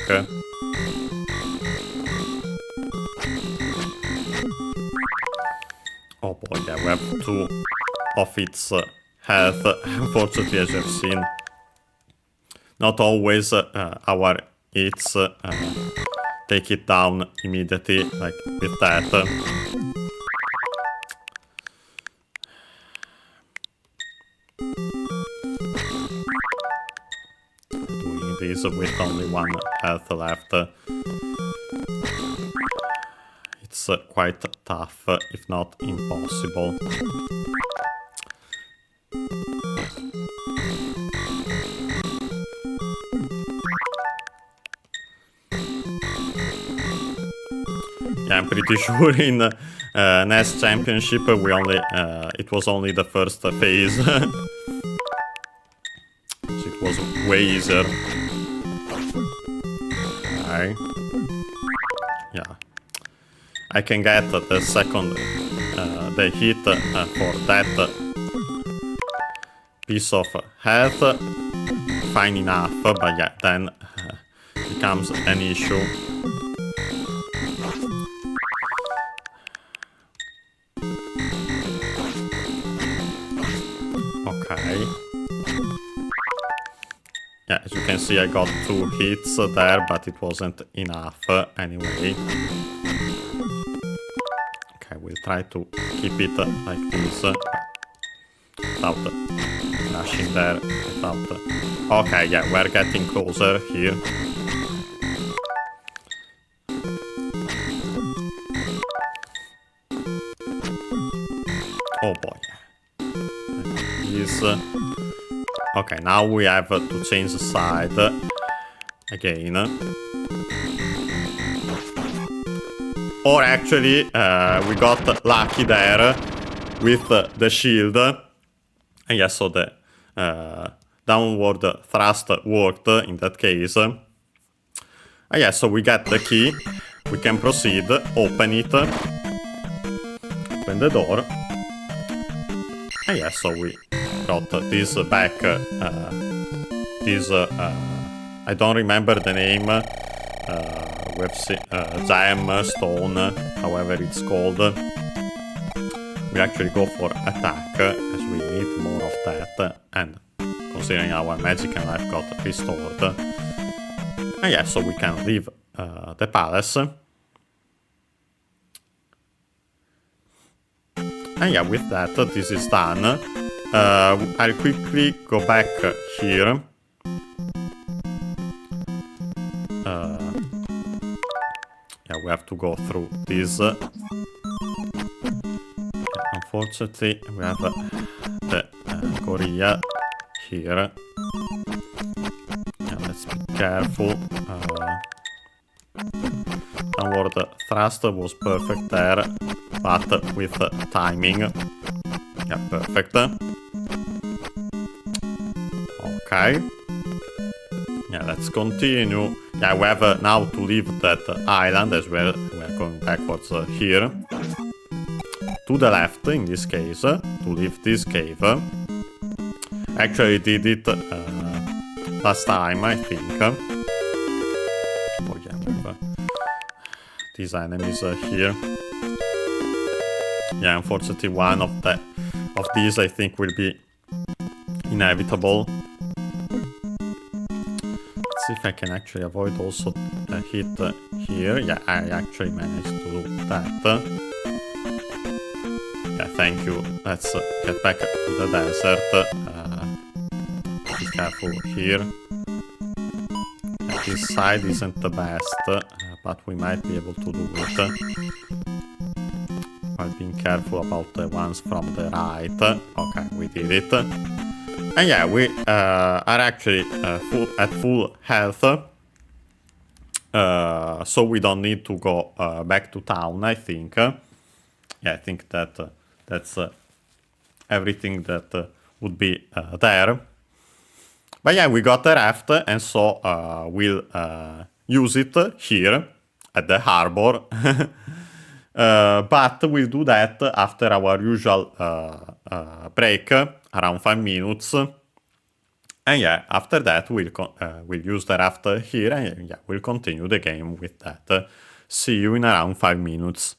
A: Oh boy, yeah, we have 2 of its health, unfortunately, as you have seen. Not always our hits take it down immediately, like with that. Doing this with only 1 health left. It's quite tough, if not impossible. Yeah, I'm pretty sure in NES Championship we only it was only the first phase. So it was way easier. Okay. Yeah, I can get the second the hit for that piece of health. Fine enough, but yeah, then becomes an issue. Okay. Yeah, as you can see, I got 2 hits there, but it wasn't enough anyway. Okay, we'll try to keep it like this, without flashing there, without... Okay, yeah, we're getting closer here. Oh boy. This... Okay, now we have to change the side again. Or actually, we got lucky there with the shield. And yeah, so the downward thrust worked in that case. And yeah, so we get the key. We can proceed, open it, open the door. And yeah, so we got this back, this, I don't remember the name, we have seen, gem, stone, however it's called. we actually go for attack, as we need more of that, and considering our magic and life got restored. And yeah, so we can leave the palace. And yeah, with that, this is done. I'll quickly go back here. Yeah, we have to go through this. Yeah, unfortunately, we have the Korea here. Yeah, let's be careful. Downward thrust was perfect there, but with timing. Yeah, perfect. Okay. Yeah, let's continue. Yeah, we have now to leave that island as well. We are going backwards here. To the left, in this case, to leave this cave. Actually did it last time, I think. Oh yeah, we have these enemies here. Yeah, unfortunately one of these I think will be inevitable. Let's see if I can actually avoid also a hit here. Yeah, I actually managed to do that. Yeah, thank you. Let's get back to the desert. Be careful here. Yeah, this side isn't the best, but we might be able to do it. While being careful about the ones from the right. Okay, we did it. And yeah, we are actually at full health. So we don't need to go back to town, I think. Yeah, I think that that's everything that would be there. But yeah, we got the raft, and so we'll use it here at the harbor. But we'll do that after our usual break, around 5 minutes. And yeah, after that we'll use the raft here, and yeah, we'll continue the game with that. See you in around 5 minutes.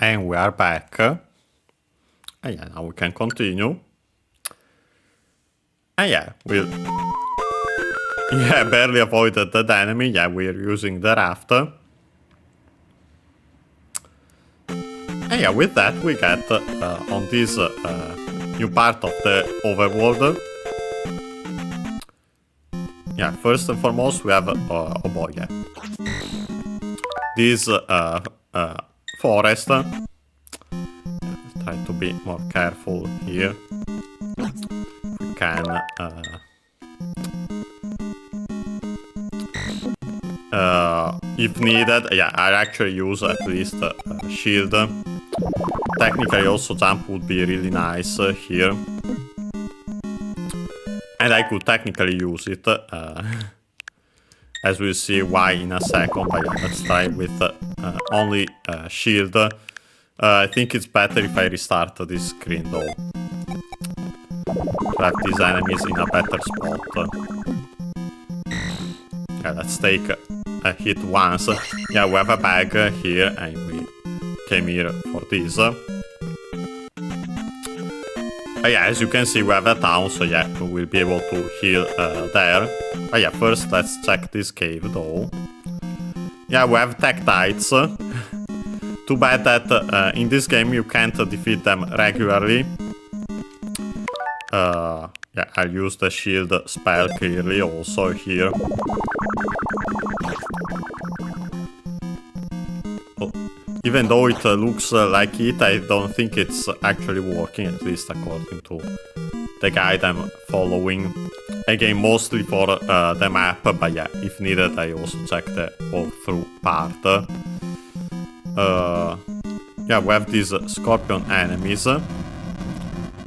A: And we are back. And yeah, now we can continue. And yeah, we barely avoided that enemy. Yeah, we're using the raft. And yeah, with that we get on this new part of the overworld. Yeah, first and foremost we have oh boy, yeah, this forest. Try to be more careful here. We can if needed, yeah, I actually use at least a shield. Technically also jump would be really nice here. And I could technically use it, as we'll see why in a second, but yeah, let's try with only shield. I think it's better if I restart this screen though, to have these enemies in a better spot. Yeah, let's take a hit once. Yeah, we have a bag here, and we came here for this. Yeah, as you can see, we have a town, so yeah, we'll be able to heal there. Yeah, first let's check this cave though. Yeah, we have Tektites. Too bad that in this game you can't defeat them regularly. Yeah, I'll use the shield spell clearly also here. Even though it looks like it, I don't think it's actually working, at least according to the guide I'm following. Again, mostly for the map, but yeah, if needed, I also check the walkthrough part. Yeah, we have these scorpion enemies.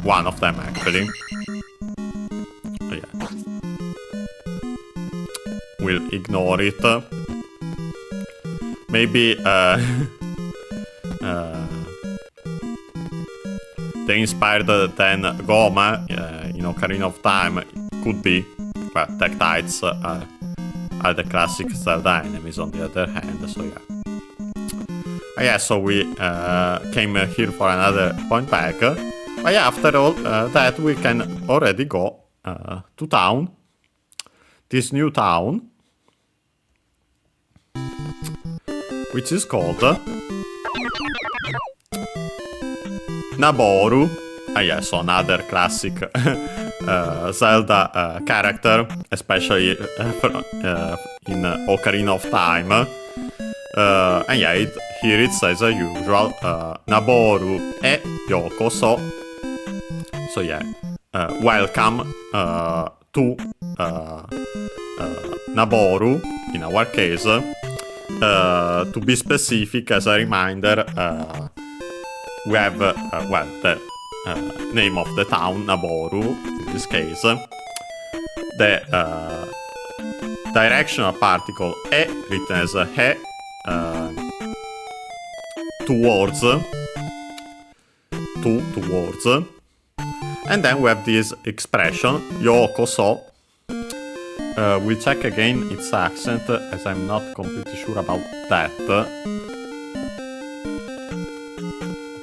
A: One of them, actually. Yeah. We'll ignore it. Maybe they inspired then Goma in Ocarina of Time. Could be. Well, Tektites are the classic Zelda enemies on the other hand, so yeah. Yeah, so we came here for another point back. But yeah, after all that, we can already go to town. This new town, which is called Nabooru. Yeah, so another classic Zelda character, especially in Ocarina of Time. And yeah, here it says as usual, Nabooru e Yokoso. So yeah, welcome to Nabooru, in our case. To be specific, as a reminder, we have, well, the name of the town, Nabooru, in this case. The directional particle e, written as he, towards. And then we have this expression, Yokoso. We'll check again its accent, as I'm not completely sure about that.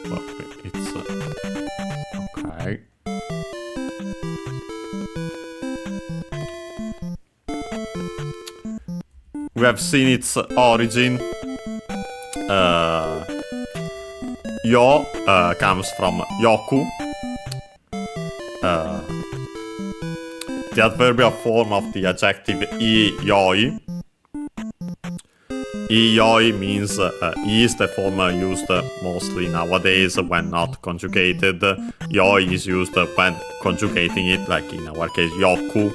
A: Well, it's okay. We have seen its origin. Yo comes from Yoku. The adverbial form of the adjective i-yoi. I-yoi means is the form used mostly nowadays when not conjugated. Yoi is used when conjugating it, like in our case yoku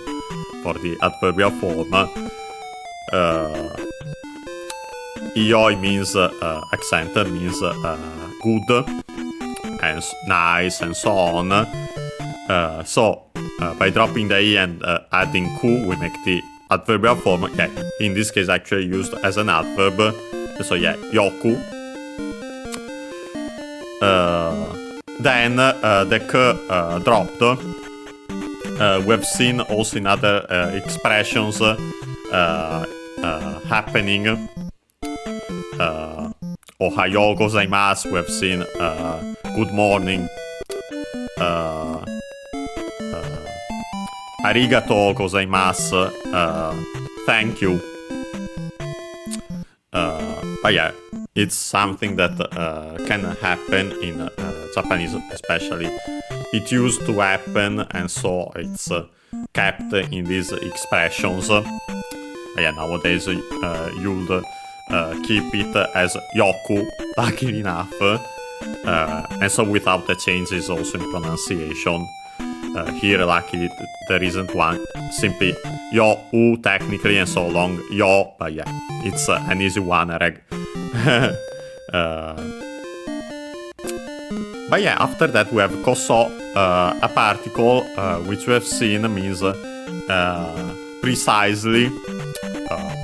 A: for the adverbial form. I-yoi means accented, means good and nice and so on. So by dropping the i and adding ku, we make the adverbial form. Yeah, in this case actually used as an adverb. So yeah, yoku. Then the k dropped. We've seen also in other expressions happening Ohayo gozaimasu, we have seen good morning. Arigato gozaimasu, thank you. But yeah, it's something that can happen in Japanese especially. It used to happen, and so it's kept in these expressions. Yeah, nowadays you'll keep it as yoku, luckily enough, and so without the changes also in pronunciation. Here, luckily, there isn't one, simply yo-u technically, and so long yo, but yeah, it's an easy one. But yeah, after that we have koso, a particle which we have seen means precisely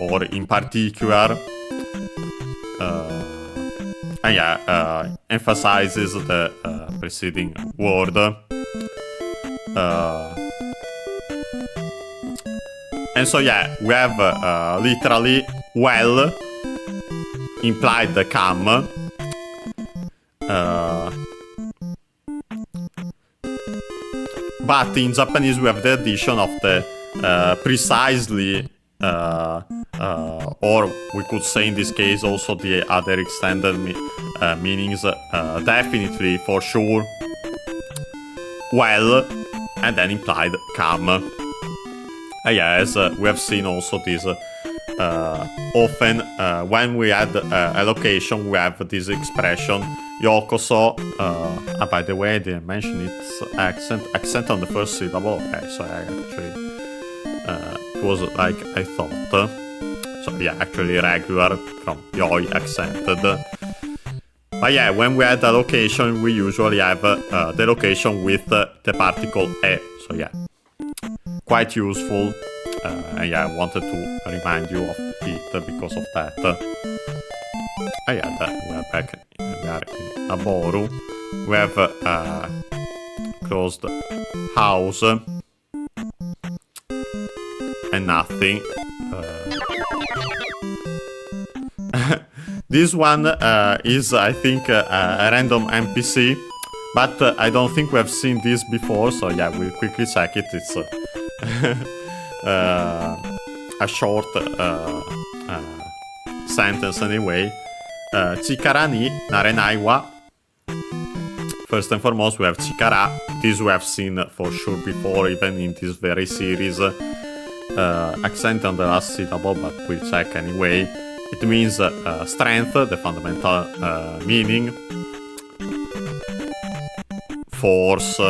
A: or in particular, and yeah, emphasizes the preceding word. And so yeah, we have literally well implied the come. But in Japanese we have the addition of the precisely, or we could say in this case also the other extended meanings, definitely, for sure, well, and then implied come. Yeah, as we have seen also this often when we add a location, we have this expression yokoso. By the way, I didn't mention its accent on the first syllable. Okay, so I actually it was like I thought. So yeah, actually regular from yoi, accented. But yeah, when we add a location, we usually have the location with the particle e. So yeah, quite useful. And yeah, I wanted to remind you of it because of that. Yeah, we are back. We are in Nabooru. We have closed house and nothing. This one is, I think, a random NPC, but I don't think we have seen this before. So yeah, we'll quickly check it. It's a short sentence anyway. Chikara ni narenai wa. First and foremost, we have chikara. This we have seen for sure before, even in this very series. Accent on the last syllable, but we'll check anyway. It means strength, the fundamental meaning. Force,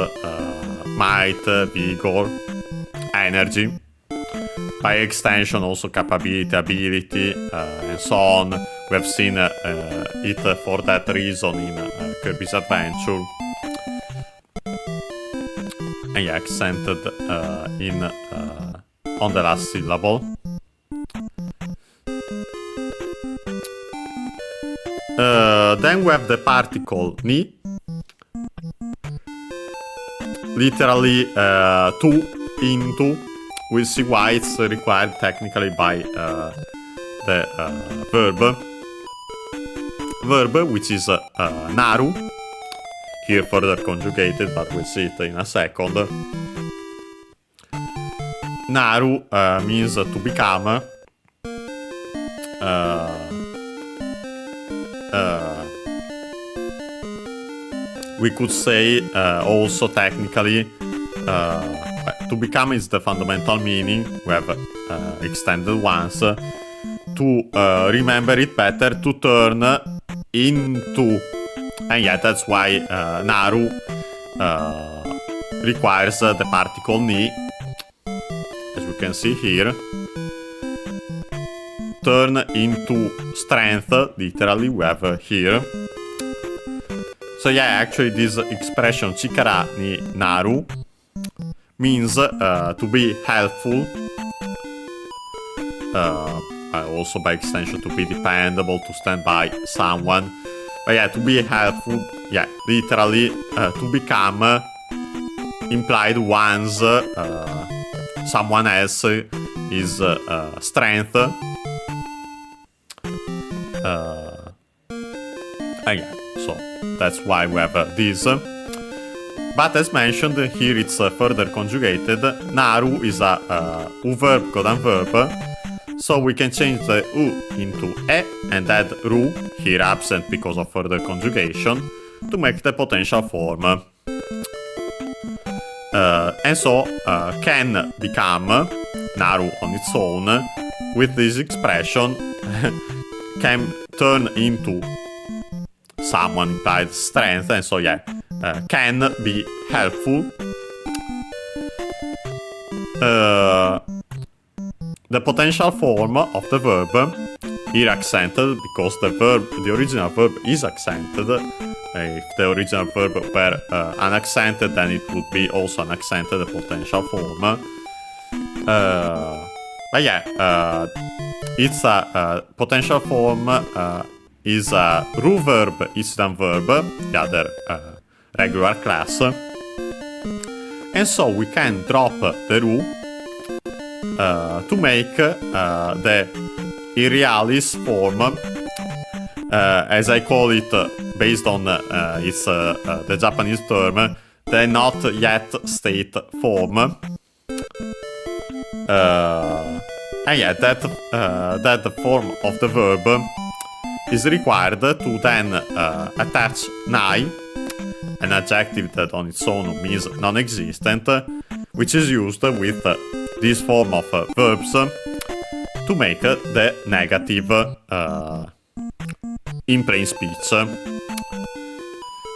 A: might, vigor, energy. By extension, also capability, ability, and so on. We have seen it for that reason in Kirby's Adventure. And yeah, accented in on the last syllable. Then we have the particle ni, literally to, into. We'll see why it's required technically by the verb, which is naru, here further conjugated, but we'll see it in a second. Naru means to become. We could say also technically to become is the fundamental meaning. We have extended ones. To remember it better, to turn into. And yeah, that's why naru requires the particle ni, as we can see here. Turn into strength, literally, we have here. So yeah, actually this expression chikara ni naru means to be helpful, also by extension to be dependable, to stand by someone. But yeah, to be helpful, yeah, literally to become implied once someone else is strength. so that's why we have this. But as mentioned, here it's further conjugated. Naru is a U verb, coda verb, so we can change the U into E and add ru, here absent because of further conjugation, to make the potential form. And so can become Naru on its own. With this expression, can turn into someone implied strength, and so yeah, can be helpful. The potential form of the verb, here accented because the original verb is accented. If the original verb were unaccented, then it would be also unaccented, the potential form. But yeah, it's a potential form is a ru verb, incident verb, the other regular class. And so we can drop the ru to make the irrealis form, as I call it, based on its the Japanese term, the not yet state form. And yeah, that form of the verb is required to then attach nai, an adjective that on its own means non-existent, which is used with this form of verbs to make the negative in plain speech.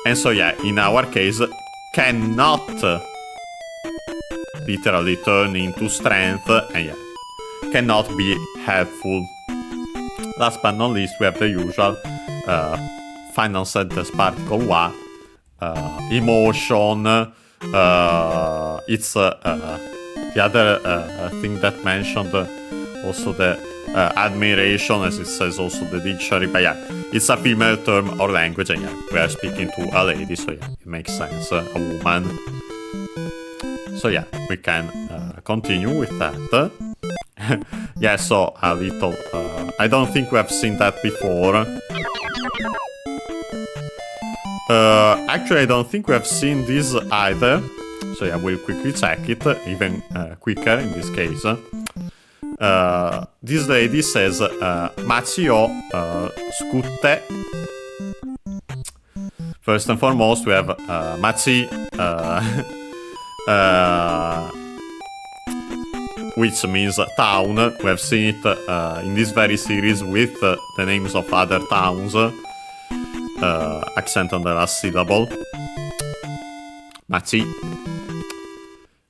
A: And so yeah, in our case, cannot literally turn into strength, and yeah, cannot be helpful. Last but not least, we have the usual final sentence particle wa, emotion. It's the other thing that mentioned, also the admiration, as it says also the dictionary. But yeah, it's a female term or language, and yeah, we are speaking to a lady, so yeah, it makes sense, a woman. So yeah, we can continue with that. Yeah, so a little... I don't think we have seen that before. Actually, I don't think we have seen this either. So yeah, we'll quickly check it, even quicker in this case. This lady says, Machi o skutte. First and foremost, we have Machi, which means town. We have seen it in this very series with the names of other towns, accent on the last syllable, Machi.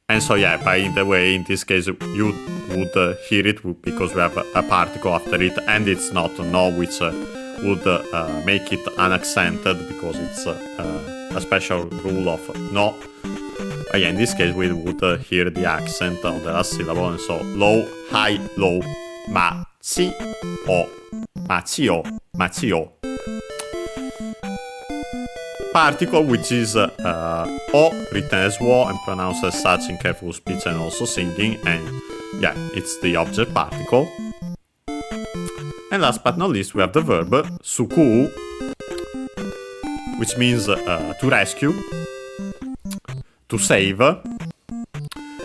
A: And so yeah, by the way, in this case you would hear it because we have a particle after it, and it's not no, which would make it unaccented because it's a special rule of no. Yeah, in this case we would hear the accent on the last syllable, and so low, high, low, machi o, machi o, machi o. Particle which is o, written as wo and pronounced as such in careful speech and also singing, and yeah, it's the object particle. And last but not least, we have the verb suku, which means to rescue, to save. And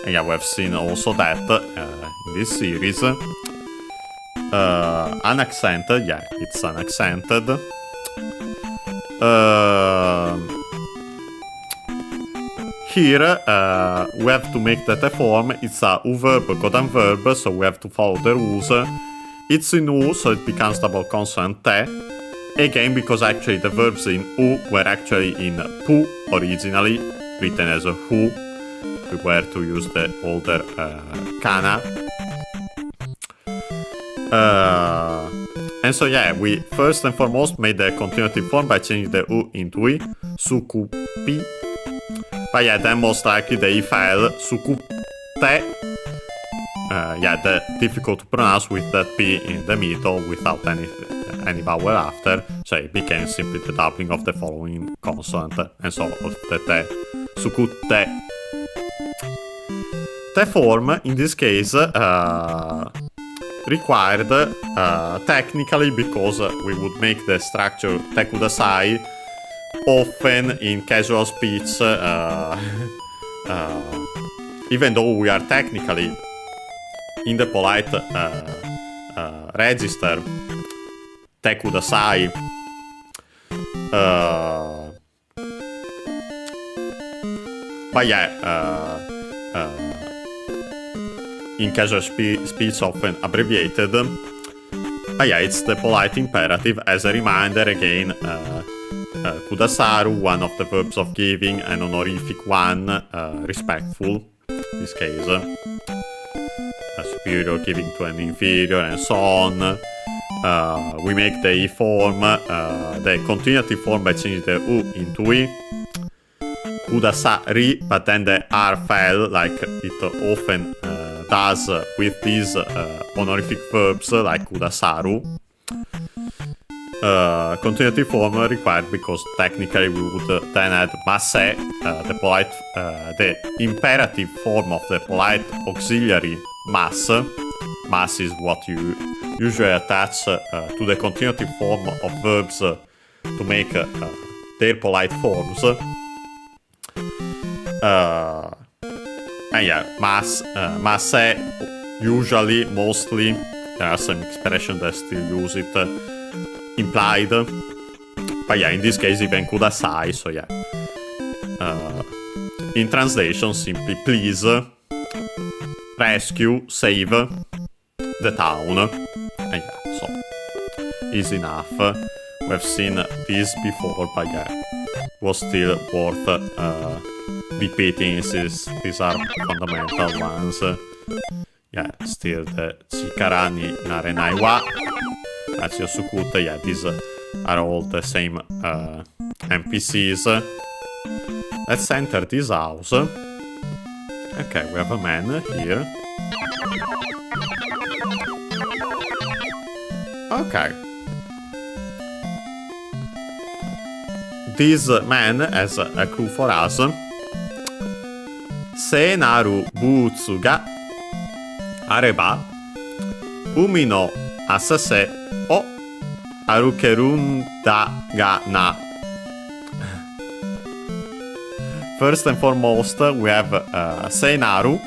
A: yeah, we have seen also that in this series. Unaccented, yeah, it's unaccented. Here we have to make that a form. It's a U verb, codan verb, so we have to follow the rules. It's in U, so it becomes double consonant te. Again, because actually the verbs in U were actually in pu originally, written as a hu. We were to use the older kana. And so yeah, we first and foremost made the continuative form by changing the U into I, sukupi. But yeah, then most likely the I file, sukutte. Yeah, the difficult to pronounce with that P in the middle without any vowel after. So it became simply the doubling of the following consonant. And so the te, sukutte. The form, in this case, required technically, because we would make the structure te kudasai often in casual speech, even though we are technically in the polite register, te kudasai, but yeah, in casual speech often abbreviated. But yeah, it's the polite imperative. As a reminder, again, kudasaru, one of the verbs of giving, an honorific one, respectful, in this case. A superior giving to an inferior, and so on. We make the I form, the continuative form by changing the U into I. Kudasari, but then the R fell, like it often does with these honorific verbs, like kudasaru. Continuative form required because technically we would then add masse, the polite, the imperative form of the polite auxiliary mass. Mass is what you usually attach to the continuative form of verbs to make their polite forms. And yeah, masse, usually, mostly, there are some expressions that still use it implied. But yeah, in this case, even kudasai, so yeah. In translation, simply please rescue, save the town. And yeah, so easy enough. We've seen this before, but yeah, was still worth repeating. These are fundamental ones. Yeah, still the chikara ni narenai wa Natsuyo Sukute. Yeah, these are all the same NPCs. Let's enter this house. Okay, we have a man here. Okay. This man has a clue for us. Se naru butsu ga areba, umi no asase o arukerunda ga na. First and foremost, we have Seinaru,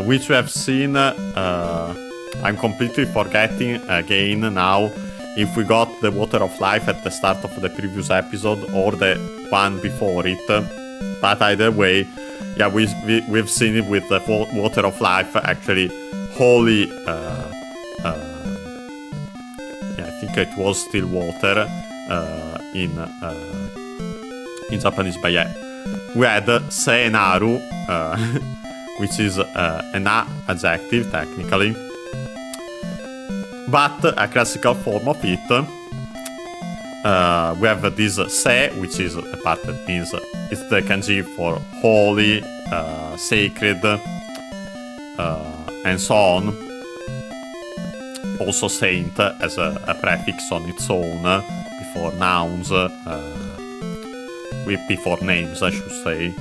A: which we have seen. I'm completely forgetting again now if we got the Water of Life at the start of the previous episode or the one before it. But either way, yeah, we've seen it with the Water of Life, actually holy. Yeah, I think it was still water in Japanese, but yeah, we had Seinaru, which is an adjective technically, but a classical form of it. We have this se, which is the part that means it's the kanji for holy, sacred, and so on. Also saint as a prefix on its own before nouns, before names, I should say.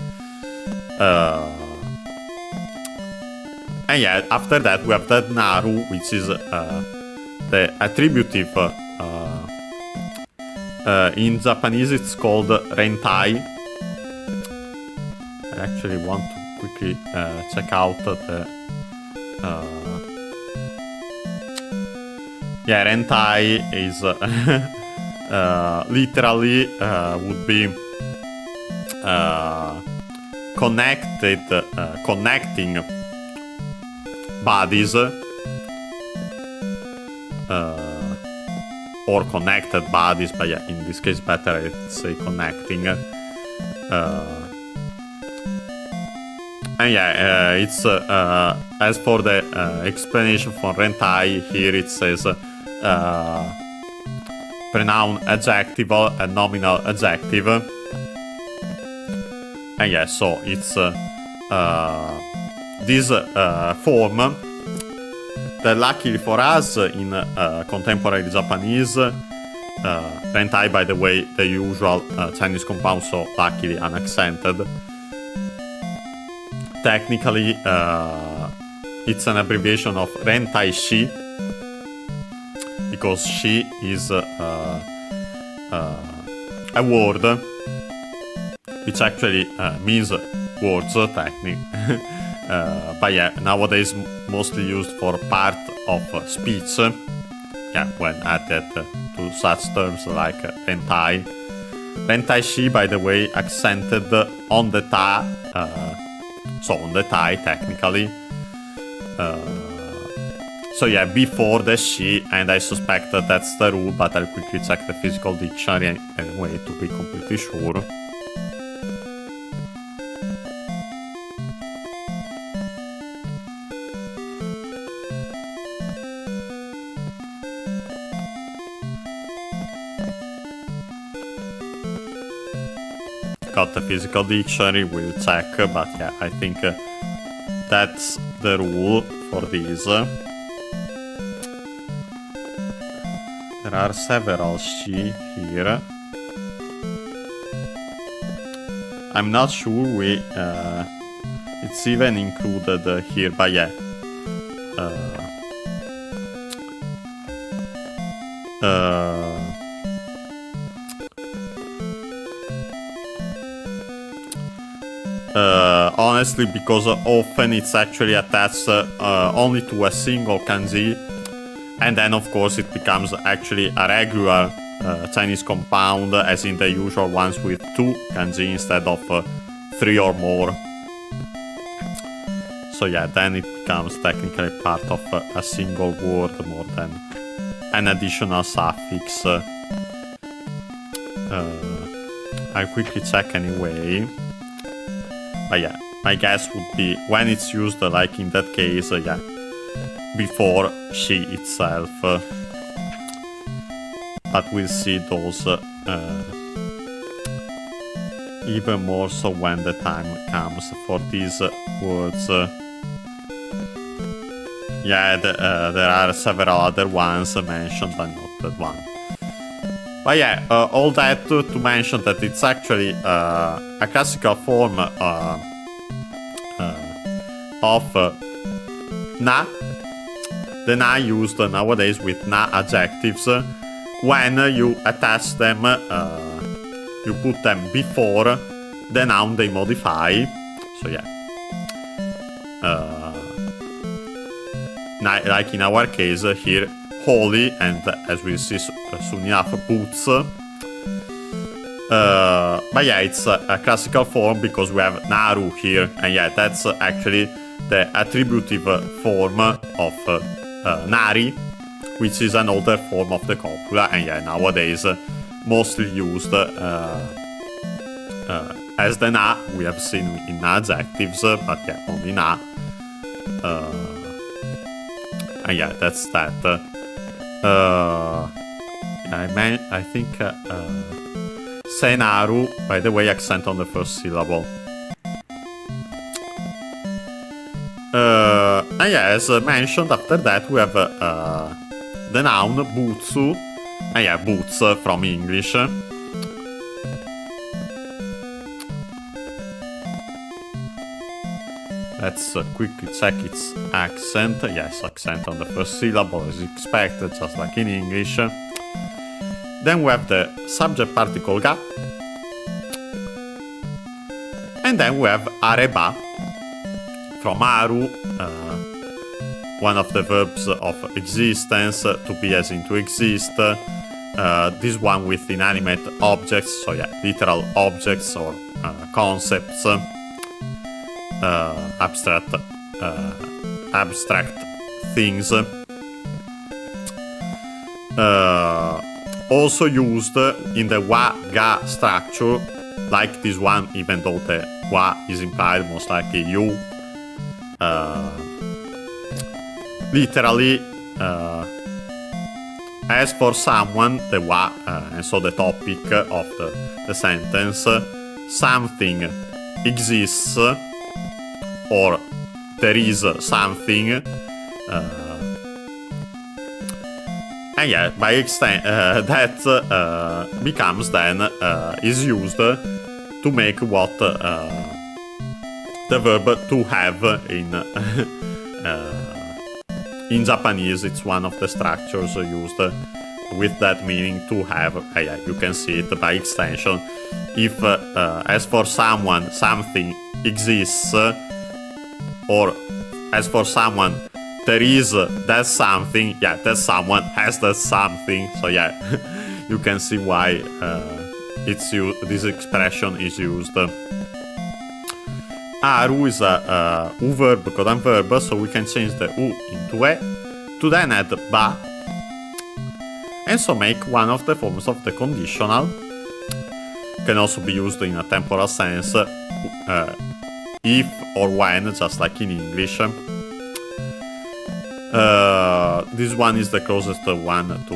A: And yeah, after that we have that naru, which is the attributive. In Japanese it's called rentai. I actually want to quickly check out the yeah, rentai is literally would be connecting bodies or connected bodies, but yeah, in this case better I'd say connecting. And yeah, it's as for the explanation for rentai, here it says pronoun adjectival and nominal adjective. And yeah, so it's this form that luckily for us in contemporary Japanese, rentai, by the way, the usual Chinese compound, so luckily unaccented. Technically, it's an abbreviation of rentai shi, a word, which actually means words, technically. But yeah, nowadays mostly used for part of speech. Yeah, when added to such terms like rentai. Rentai shi, by the way, accented on the ta, so on the tai technically. So yeah, before the she, and I suspect that that's the rule, but I'll quickly check the physical dictionary anyway to be completely sure. Got the physical dictionary, we'll check, but yeah, I think that's the rule for these. There are several she here. I'm not sure it's even included here, but yeah. Honestly, because often it's actually attached only to a single kanji, and then of course it becomes actually a regular Chinese compound, as in the usual ones with 2 kanji instead of 3 or more. So yeah, then it becomes technically part of a single word more than an additional suffix. I'll quickly check anyway. But yeah, my guess would be when it's used like in that case, yeah, before she itself. But we'll see those even more so when the time comes for these words. Yeah, there are several other ones mentioned, but not that one. But yeah, all that to mention that it's actually a classical form of na. The na used nowadays with na adjectives. When you attach them, you put them before the noun they modify. So yeah. Like in our case here, holy, and as we see soon enough, boots. But yeah, it's a classical form because we have naru here, and yeah, that's actually the attributive form of nari, which is an older form of the copula, and yeah, nowadays mostly used as the na we have seen in adjectives, but yeah, only na. And yeah, that's that. I think senaru, by the way, accent on the first syllable. And yeah, as mentioned, after that we have the noun butsu, and yeah, boots from English. Let's quickly check its accent. Yes, accent on the first syllable as expected, just like in English. Then we have the subject particle ga. And then we have areba from aru, one of the verbs of existence, to be as in to exist. This one with inanimate objects, so yeah, literal objects or concepts. Abstract things. Also used in the wa-ga structure, like this one, even though the wa is implied, most likely you. Literally, as for someone, the wa, and so the topic of the sentence, something exists, or there is something, and yeah, by extent, that becomes then is used to make what the verb to have in Japanese. It's one of the structures used with that meaning to have, yeah, you can see it by extension. If as for someone something exists, or as for someone there is that something, yeah, that someone has that something. So yeah, you can see why this expression is used. Aru is a U verb, codant verb, so we can change the U into E, to then add ba, and so make one of the forms of the conditional. Can also be used in a temporal sense, if or when, just like in English. This one is the closest one to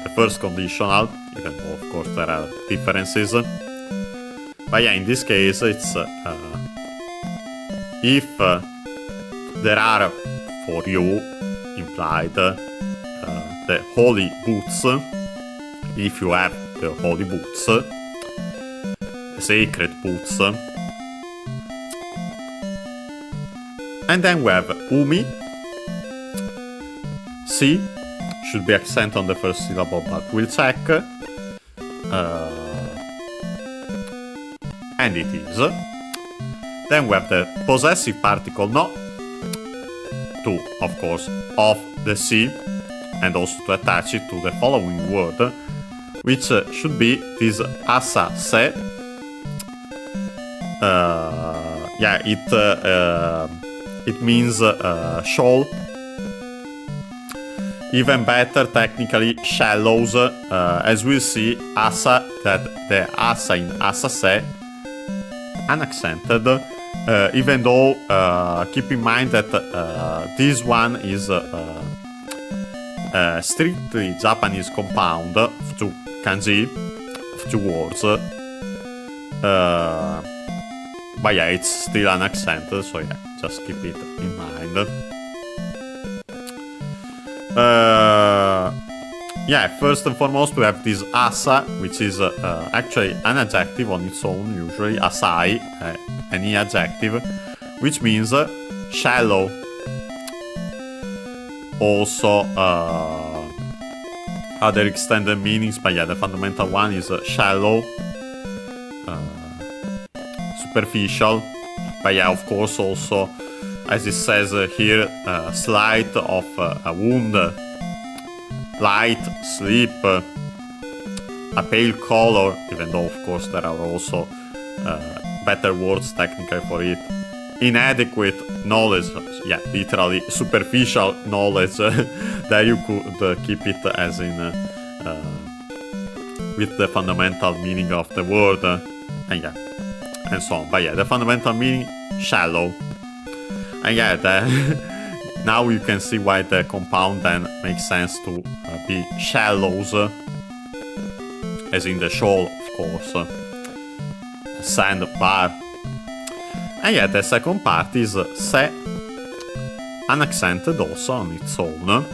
A: the first conditional, even though of course there are differences. But yeah, in this case it's if there are for you implied the holy boots, if you have the holy boots, the sacred boots, and then we have umi. C should be accent on the first syllable, but we'll check. And it is. Then we have the possessive particle no, to, of course, of the C, and also to attach it to the following word, which should be this asa se. Yeah, it means shoal. Even better, technically, shallows, as we'll see, asa, that the asa in asa se, unaccented, even though keep in mind that this one is strictly Japanese compound of two kanji, of two words, but yeah, it's still unaccented, so yeah, just keep it in mind. Yeah, first and foremost we have this asa, which is actually an adjective on its own, usually asai, any adjective, which means shallow. Also other extended meanings, but yeah, the fundamental one is shallow, superficial, but yeah, of course also, as it says here, slight of a wound, light, sleep, a pale color, even though of course there are also better words technically for it, inadequate knowledge, yeah, literally superficial knowledge, that you could keep it as in with the fundamental meaning of the word, and yeah, and so on. But yeah, the fundamental meaning, shallow. And yeah, now you can see why the compound then makes sense to be shallows, as in the shoal, of course, sandbar. And yeah, the second part is se, unaccented also on its own.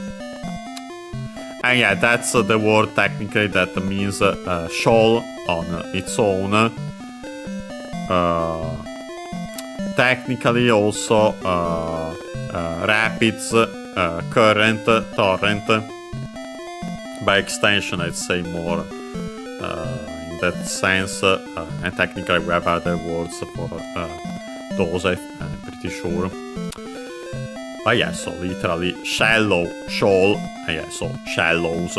A: And yeah, that's the word technically that means shoal on its own. Technically also rapids, current, torrent. By extension, I'd say more in that sense. And technically we have other words for those, I'm pretty sure. But yeah, so literally shallow, shoal, and yeah, so shallows.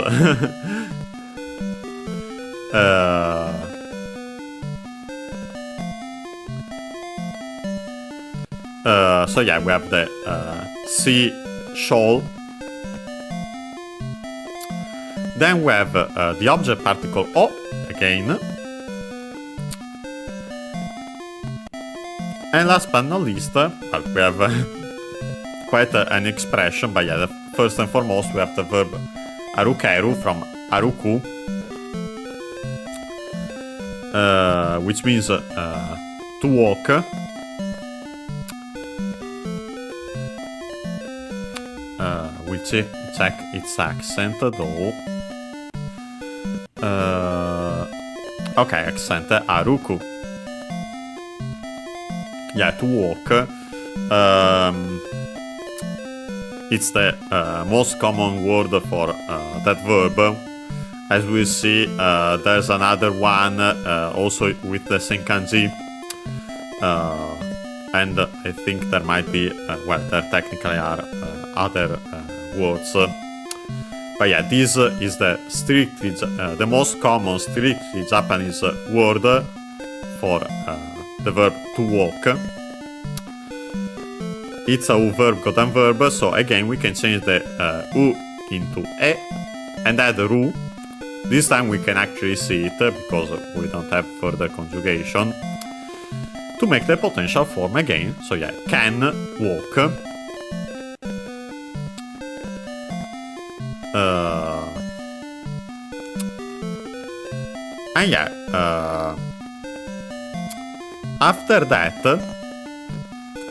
A: So yeah, we have the sea shoal. Then we have the object particle o again. And last but not least, well, we have quite an expression, but yeah, first and foremost we have the verb arukeru from aruku, which means to walk. We check its accent though. Okay, accent aruku. Yeah, to walk. It's the most common word for that verb, as we see, there's another one also with the same kanji. And I think there might be, well, there technically are other words. But yeah, this is the strictly the most common strictly Japanese word for the verb to walk. It's a verb gotten verb, so again we can change the u into e and add ru. This time we can actually see it because we don't have further conjugation to make the potential form again. So yeah, can walk. And yeah, after that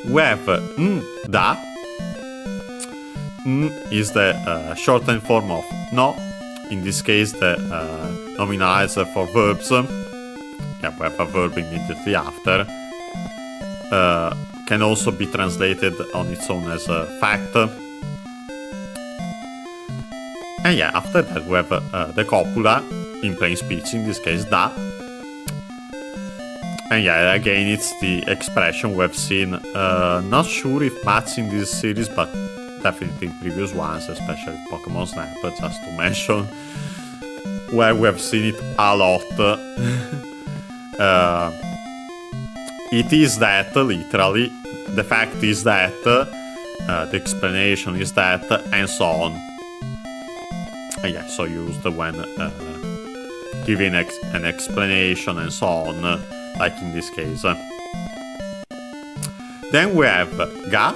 A: we have da. Is the shortened form of no. In this case, the nominalizer for verbs. Yeah, we have a verb immediately after. Can also be translated on its own as a fact. And yeah, after that we have the copula, in plain speech, in this case da. And yeah, again it's the expression we've seen, not sure if much in this series, but definitely in previous ones, especially Pokemon Snap, just to mention, where we have seen it a lot. It is that, literally, the fact is that, the explanation is that, and so on. And yeah, so used when giving an explanation and so on, like in this case. Then we have ga.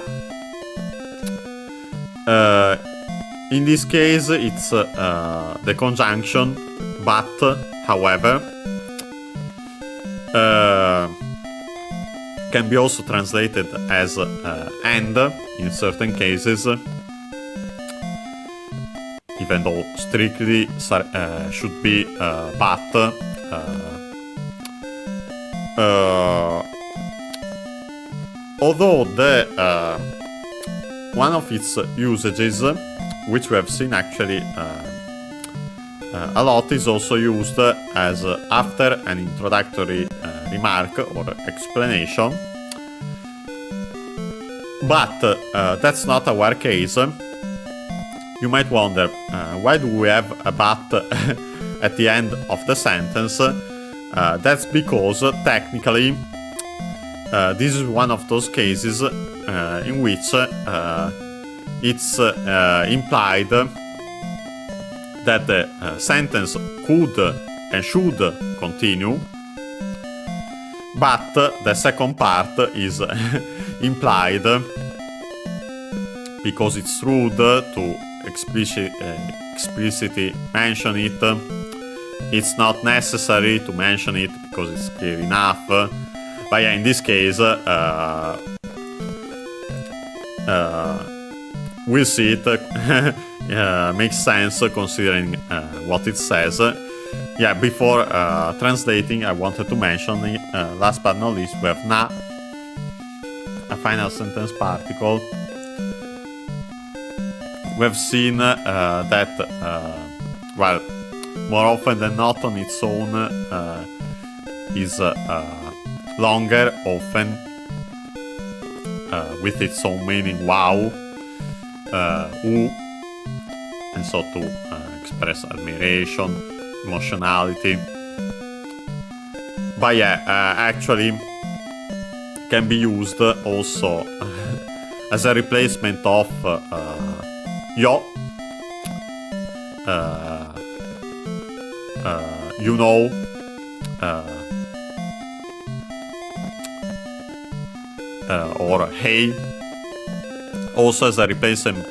A: In this case, it's the conjunction but, however. Can be also translated as and in certain cases, even though strictly should be but. Although the one of its usages, which we have seen actually a lot, is also used as after an introductory remark or explanation. But that's not our case. You might wonder, why do we have a but at the end of the sentence? That's because technically this is one of those cases in which it's implied that the sentence could and should continue, but the second part is implied because it's rude to explicitly mention it. It's not necessary to mention it because it's clear enough. But yeah, in this case, we'll see it. Makes sense considering what it says. Yeah, before translating, I wanted to mention, last but not least, we have na, a final sentence particle. We've seen that, well, more often than not on its own, is longer, often, with its own meaning, wow, u, and so to express admiration, emotionality. But yeah, actually can be used also as a replacement of yo, you know, or hey, also as a replacement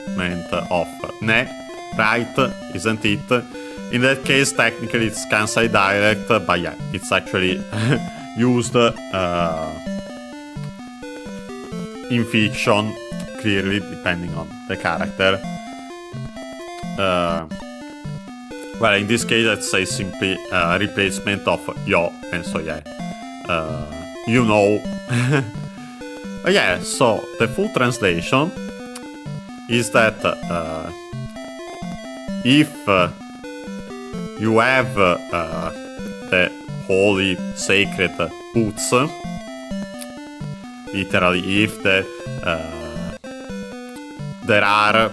A: of ne, right, isn't it? In that case, technically it's Kansai dialect, but yeah, it's actually used in fiction, clearly, depending on the character. Well, in this case, I'd say simply replacement of yo, and so yeah, you know. But yeah, so the full translation is that if you have the holy sacred boots. Literally, if there are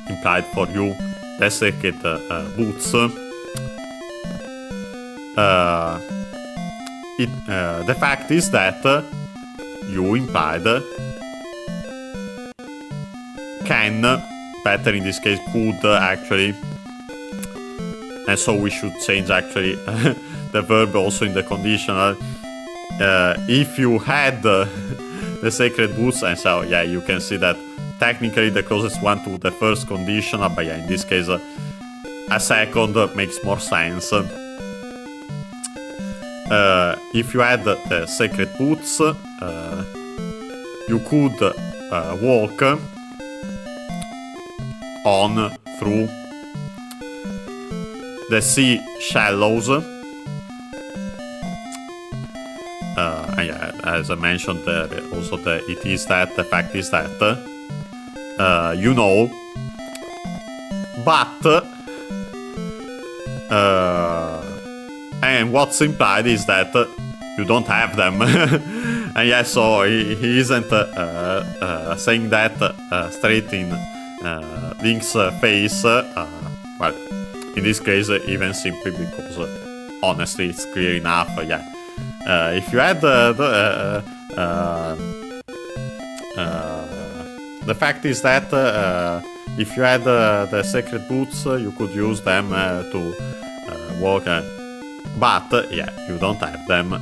A: implied for you the sacred boots, the fact is that you implied can, better in this case could actually, and so we should change actually the verb also in the conditional. If you had the sacred boots, and so yeah, you can see that technically the closest one to the first conditional, but yeah, in this case a second makes more sense. If you had the sacred boots, you could walk on through the sea shallows. And yeah, as I mentioned, also the fact is that, you know, but, and what's implied is that you don't have them. And yeah, so he isn't saying that straight in Link's face, well, in this case, even simply because, honestly, it's clear enough, yeah. If you had the fact is that if you had the sacred boots, you could use them to walk, but yeah, you don't have them,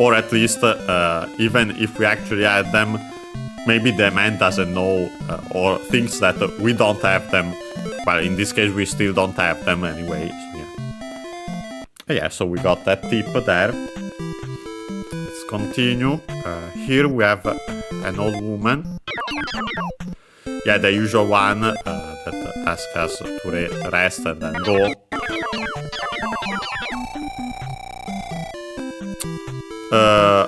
A: or at least even if we actually had them, maybe the man doesn't know or thinks that we don't have them. Well, in this case, we still don't have them anyway. So yeah. Yeah, so we got that tip there. Let's continue. Here we have an old woman. Yeah, the usual one that asks us to rest and then go.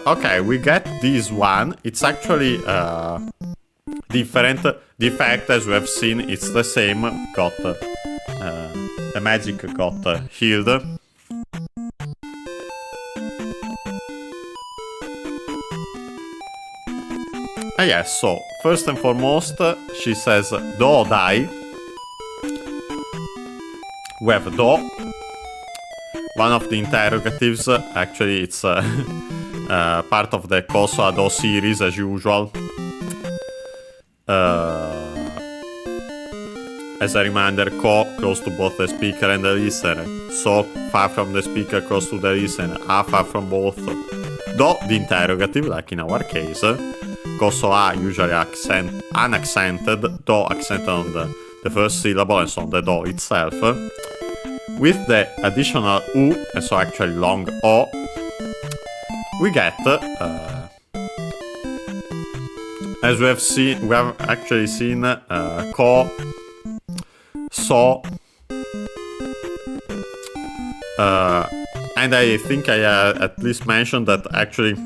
A: Okay, we get this one. It's actually different. The effect, as we have seen, it's the same. Got the magic got healed. Yeah, so first and foremost, she says do dai. We have do. One of the interrogatives. Actually, it's part of the Koso do series as usual. As a reminder, ko close to both the speaker and the listener. So far from the speaker, close to the listener. A far from both. Do the interrogative, like in our case. Koso a usually unaccented, do accented on the first syllable, and so on the do itself. With the additional u, and so actually long o, we get, as we have actually seen ko, so, and I think I at least mentioned that actually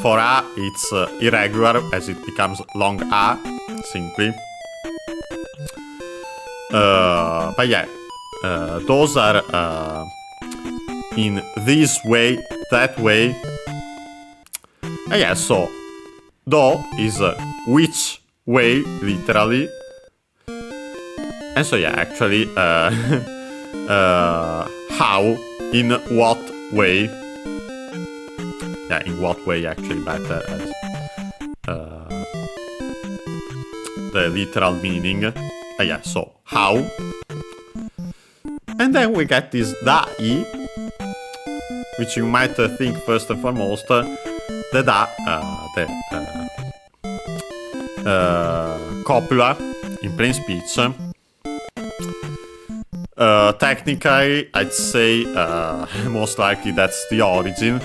A: for a it's irregular as it becomes long a simply. But yeah, those are in this way, that way. Yeah, so do is which way, literally. And so yeah, actually, how, in what way. Yeah, in what way actually better as the literal meaning. Yeah, so how. And then we get this dai, which you might think first and foremost, the da, copula in plain speech. Technically, I'd say most likely that's the origin,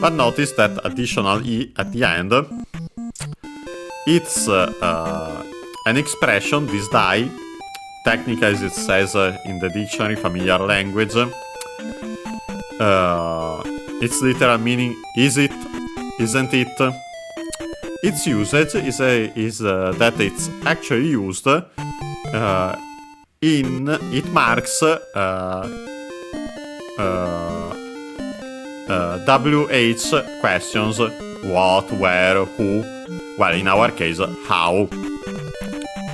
A: but notice that additional e at the end. It's an expression, this dai, technically as it says in the dictionary, familiar language. Its literal meaning, is it, isn't it? its usage is that it's actually used it marks WH questions: what, where, who. Well, in our case, how,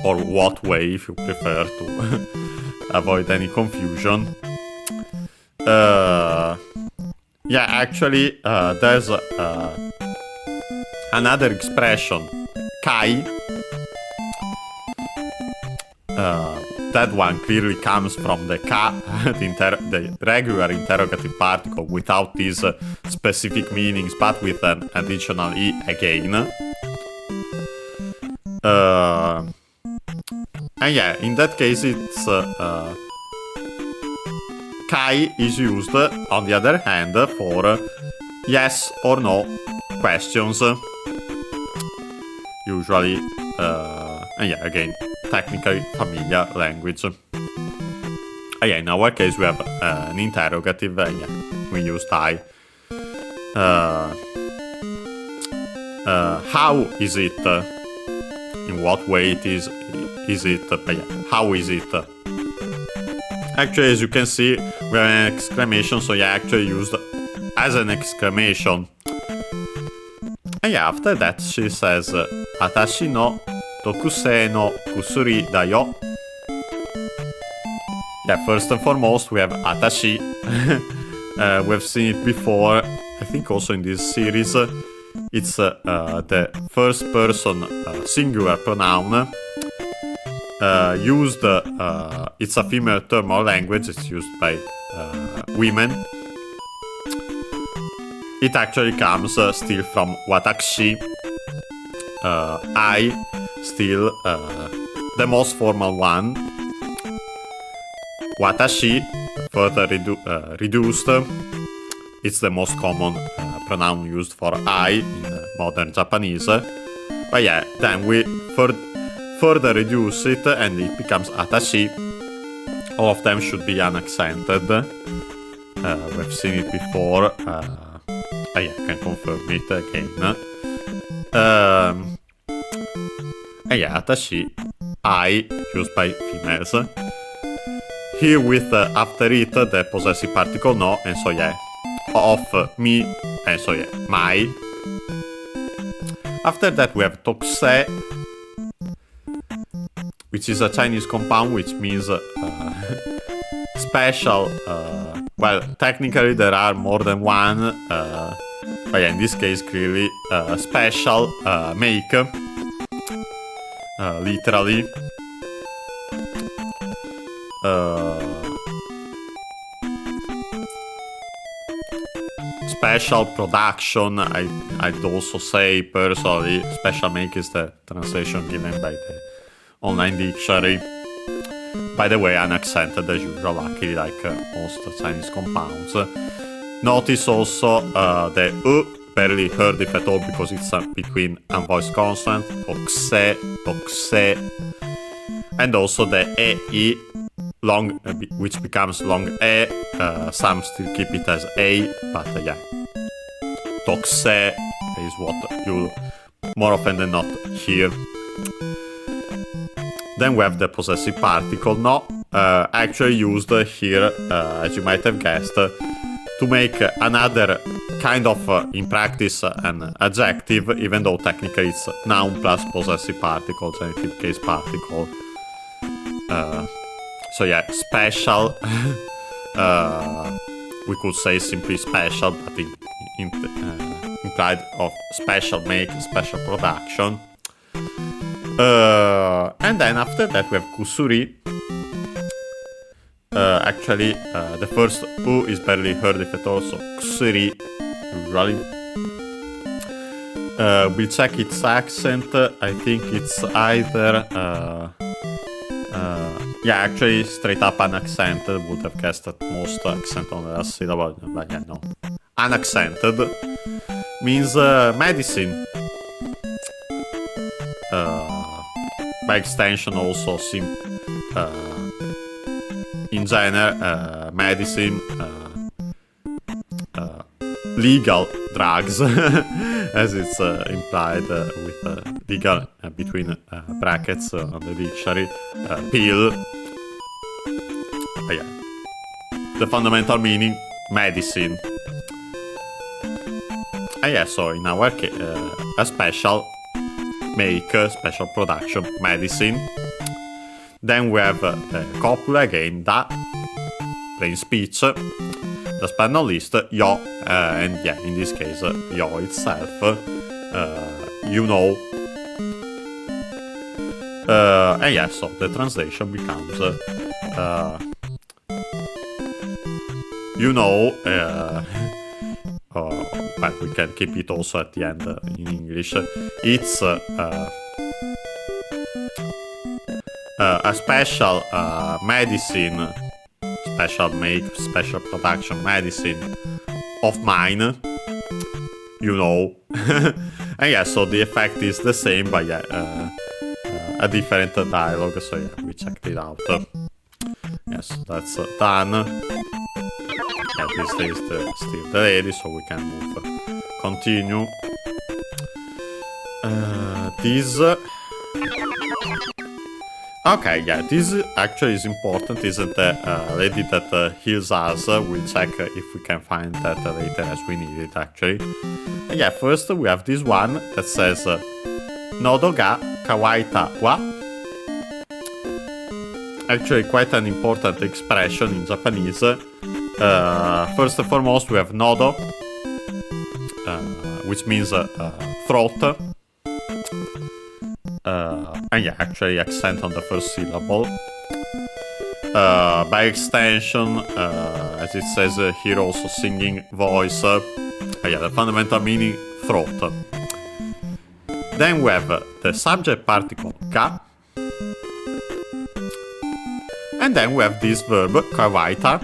A: or what way, if you prefer to avoid any confusion. Yeah, actually, there's another expression, kai. That one clearly comes from the ka, the regular interrogative particle without these specific meanings, but with an additional e again. And yeah, in that case, it's kai is used, on the other hand, for yes or no questions. Usually, and yeah, again, technically familiar language. Yeah, in our case, we have an interrogative, and yeah, we use I. How is it? In what way it is it? But yeah, how is it? Actually, as you can see, we have an exclamation, so yeah, actually used as an exclamation. And yeah, after that, she says, Atashi no tokusei no kusuri da yo. Yeah, first and foremost, we have Atashi. We've seen it before, I think also in this series. It's the first person singular pronoun. Used, it's a female term or language, it's used by women. It actually comes still from watashi. I, still the most formal one. Watashi, further reduced. It's the most common pronoun used for I in modern Japanese. But yeah, then we further reduce it and it becomes atashi. All of them should be unaccented. We've seen it before. Yeah, I can confirm it again. Yeah, atashi, I, used by females. Here with after it the possessive particle no, and so yeah, of me, and so yeah, my. After that we have tokuse, which is a Chinese compound, which means special. Well, technically there are more than one, but yeah, in this case clearly special, make, literally. Special production, I'd also say personally. Special make is the translation given by the online dictionary. By the way, unaccented as usual, luckily, like most Chinese compounds. Notice also the barely heard if at all, because it's between unvoiced consonant, tokuse, tokuse, and also the e, long, which becomes long e. Some still keep it as a, but yeah, tokuse is what you more often than not hear. Then we have the possessive particle no, actually used here, as you might have guessed, to make another kind of, in practice, an adjective, even though technically it's noun plus possessive particle, genitive case particle. So yeah, special. We could say simply special, but implied of special make, special production. And then after that we have kusuri. Actually, the first u is barely heard if at all, so kusuri, usually. We'll check its accent. I think it's either yeah, actually straight up unaccented. Would have guessed at most accent on the last syllable, but yeah, no. Unaccented means medicine. By extension also in general, medicine, legal drugs, as it's implied with legal between brackets on the dictionary. Pill. Yeah. The fundamental meaning, medicine. Yeah, so in our case, a special special production, medicine. Then we have copula again, da, plain speech. Last but not least, yo, and yeah, in this case, yo itself, you know. And yeah, so the translation becomes, you know, but we can keep it also at the end in English. It's a special medicine, special production medicine of mine, you know. And yeah, so the effect is the same, but yeah, a different dialogue. So yeah, we checked it out. Yes, that's done. Yeah, this is still the lady, so we can move. Continue. This. Okay, yeah, this actually is important, isn't the lady that heals us? We'll check if we can find that later as we need it, actually. And yeah, first we have this one that says Nodo ga kawaita wa. Actually, quite an important expression in Japanese. First and foremost, we have nodo, which means throat. And yeah, actually accent on the first syllable. By extension, as it says here, also singing voice. Yeah, the fundamental meaning, throat. Then we have the subject particle ka. And then we have this verb, kawaita,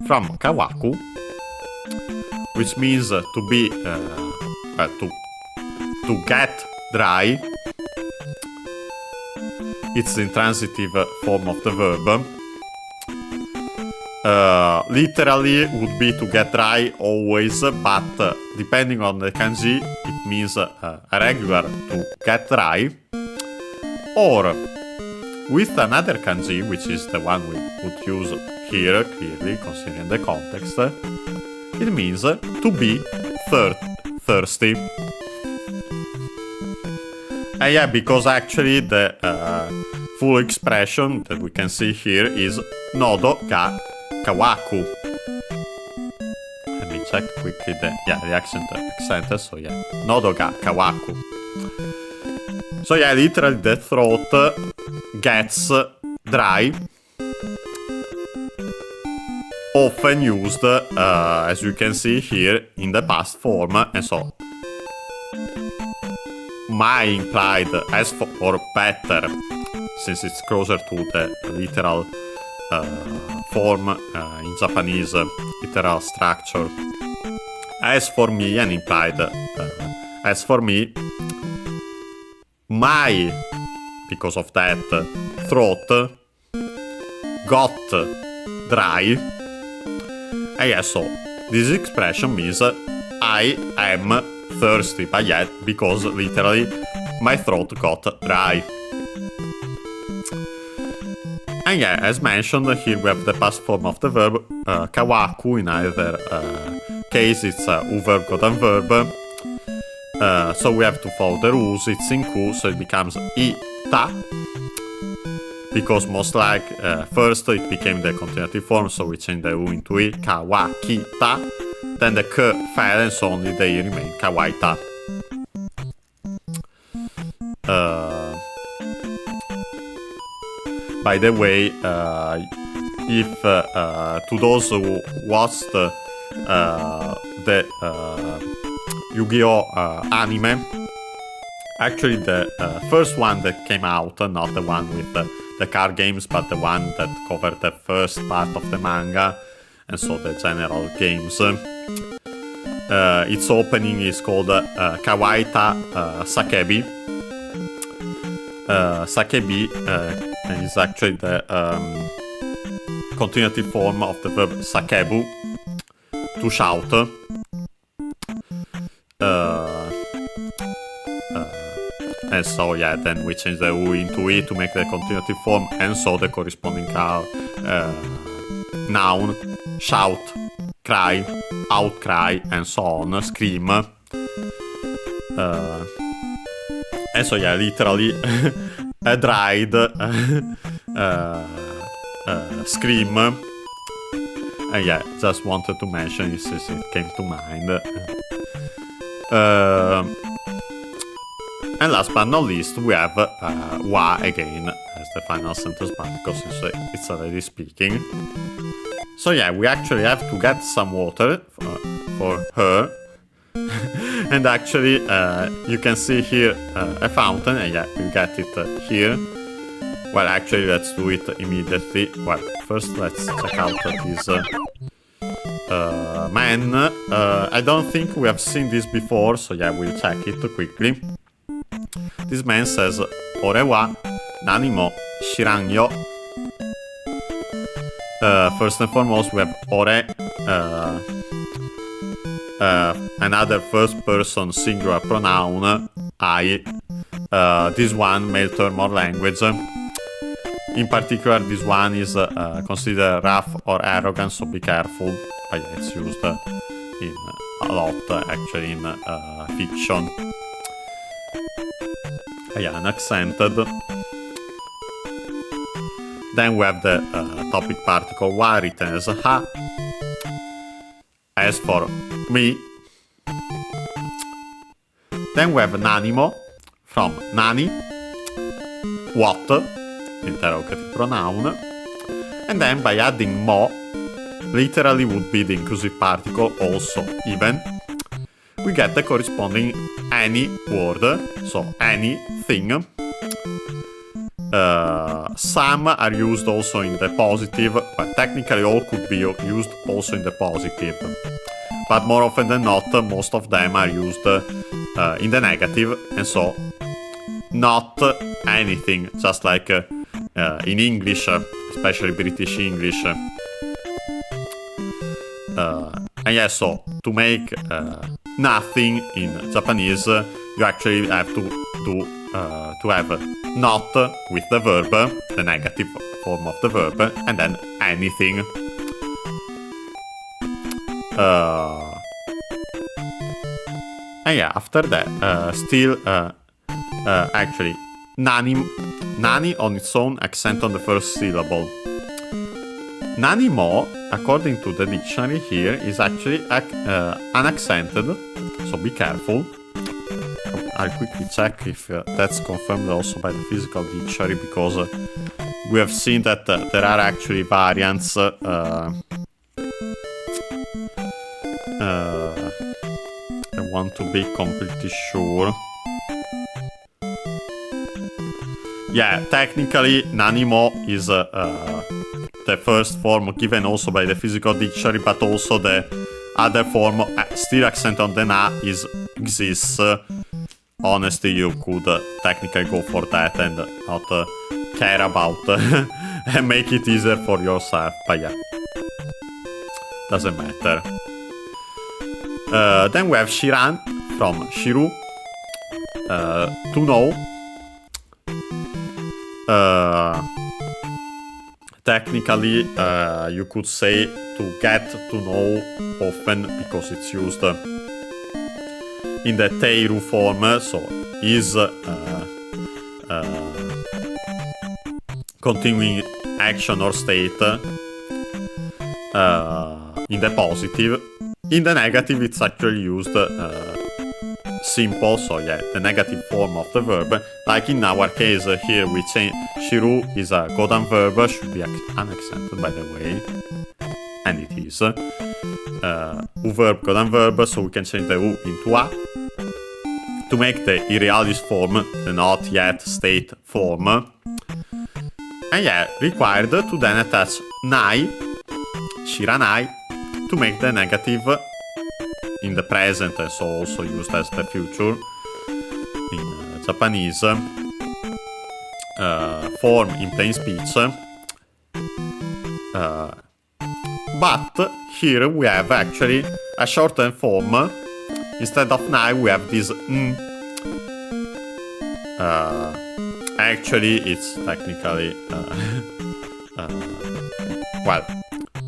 A: from kawaku, which means to be, to get dry. It's the intransitive form of the verb. Literally would be to get dry always, but depending on the kanji, it means a regular to get dry. Or with another kanji, which is the one we would use here, clearly, considering the context, it means to be thirsty. And yeah, because actually the full expression that we can see here is Nodo ga kawaku. Let me check quickly the accent. So yeah, Nodo ga kawaku. So yeah, literally the throat gets dry. Often used, as you can see here, in the past form, and so my implied as for or better, since it's closer to the literal form in Japanese, literal structure. As for me, and implied as for me, my, because of that, throat got dry. And yeah, so this expression means I am thirsty, but yet because literally my throat got dry. And yeah, as mentioned, here we have the past form of the verb kawaku. In either case, it's a verb gotten verb. So we have to follow the rules. It's in ku, so it becomes ita. Because most like first it became the continuative form, so we changed the u into i, kawakita. Then the k fell, and so only the i remained kawaita. By the way, if to those who watched the Yu-Gi-Oh! Anime, actually the first one that came out, not the one with the card games, but the one that covered the first part of the manga, and so the general games. Its opening is called Kawaita Sakebi. Sakebi is actually the continuative form of the verb sakebu, to shout. And so yeah, then we change the U into E to make the continuative form, and so the corresponding noun, shout, cry, outcry, and so on, scream. And so yeah, literally a dried scream. And yeah, just wanted to mention it since it came to mind. And last but not least, we have wa again as the final sentence particle, since it's already speaking. So yeah, we actually have to get some water for her. And actually, you can see here a fountain, and yeah, we get it here. Well, actually, let's do it immediately. Well, first let's check out this man. I don't think we have seen this before, so yeah, we'll check it quickly. This man says, "Ore wa nani mo shiran yo." First and foremost, we have ore, another first-person singular pronoun, I. This one, male term or language. In particular, this one is considered rough or arrogant, so be careful. But yeah, it's used in a lot, actually, in fiction. Yeah, unaccented. Then we have the topic particle wa written as ha. As for me. Then we have nanimo from nani, what, interrogative pronoun. And then by adding mo, literally would be the inclusive particle also even, we get the corresponding any word, so anything. Some are used also in the positive, but technically all could be used also in the positive. But more often than not, most of them are used in the negative, and so not anything, just like in English, especially British English. And yeah, so to make nothing in Japanese, you actually have to have not with the verb, the negative form of the verb, and then anything. And yeah, after that, still, actually, nani on its own, accent on the first syllable. Nanimo, according to the dictionary here, is actually unaccented, so be careful. I'll quickly check if that's confirmed also by the physical dictionary, because we have seen that there are actually variants. I want to be completely sure. Yeah, technically, nanimo is the first form given also by the physical dictionary, but also the other form, still accent on the na, exists. Honestly, you could technically go for that and not care about and make it easier for yourself, but yeah, doesn't matter. Then we have shiran from shiru, to know. Technically, you could say to get to know often, because it's used in the teiru form, so is continuing action or state in the positive. In the negative, it's actually used simple, so yeah, the negative form of the verb. Like in our case here, we change shiru is a godan verb, should be unaccented by the way, and it is. Verb, godan verb, so we can change the u into a to make the irrealis form, the not yet state form. And yeah, required to then attach nai, shiranai, to make the negative in the present, and so also used as the future in Japanese form in plain speech. But here we have actually a shortened form instead of 9 we have this actually it's technically well,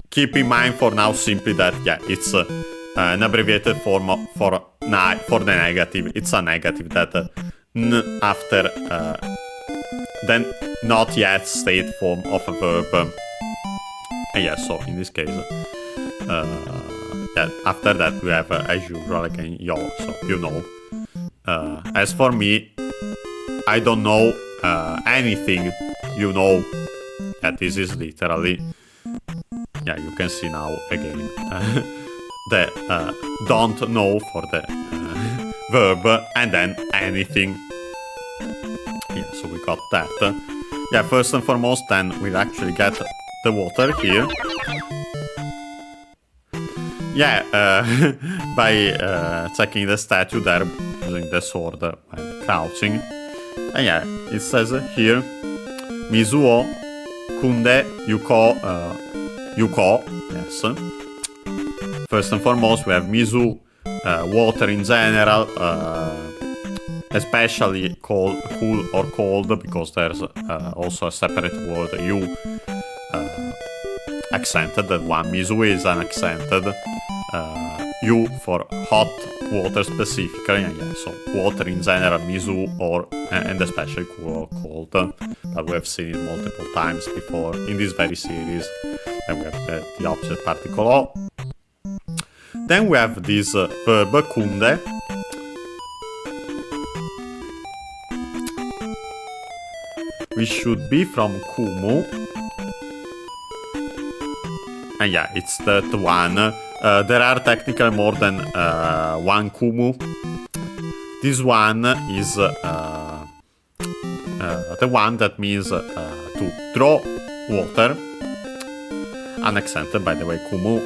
A: keep in mind for now simply that it's an abbreviated form for the negative. It's a negative that n after then not yet state form of a verb. And yeah, so in this case, yeah, after that we have as usual again yo, so you know. As for me, I don't know anything, you know. Yeah, this is literally, yeah, you can see now again the don't know for the verb and then anything. Yeah, so we got that. Yeah, first and foremost, then we'll actually get the water here. Yeah, by checking the statue there, using the sword while crouching. And yeah, it says here, Mizuo, Kunde, Yuko, yes. First and foremost, we have Mizu, water in general, especially cool or cold, because there's also a separate word, you, accented, that one. Mizu is unaccented. You for hot water specifically, and yeah, so water in general, Mizu, or and especially cool or cold. But we have seen it multiple times before in this very series. And we have the opposite particle o. Then we have this verb kunde. Which should be from kumu. And yeah, it's that one. There are technically more than one kumu. This one is the one that means to draw water. Unaccented, by the way, kumu.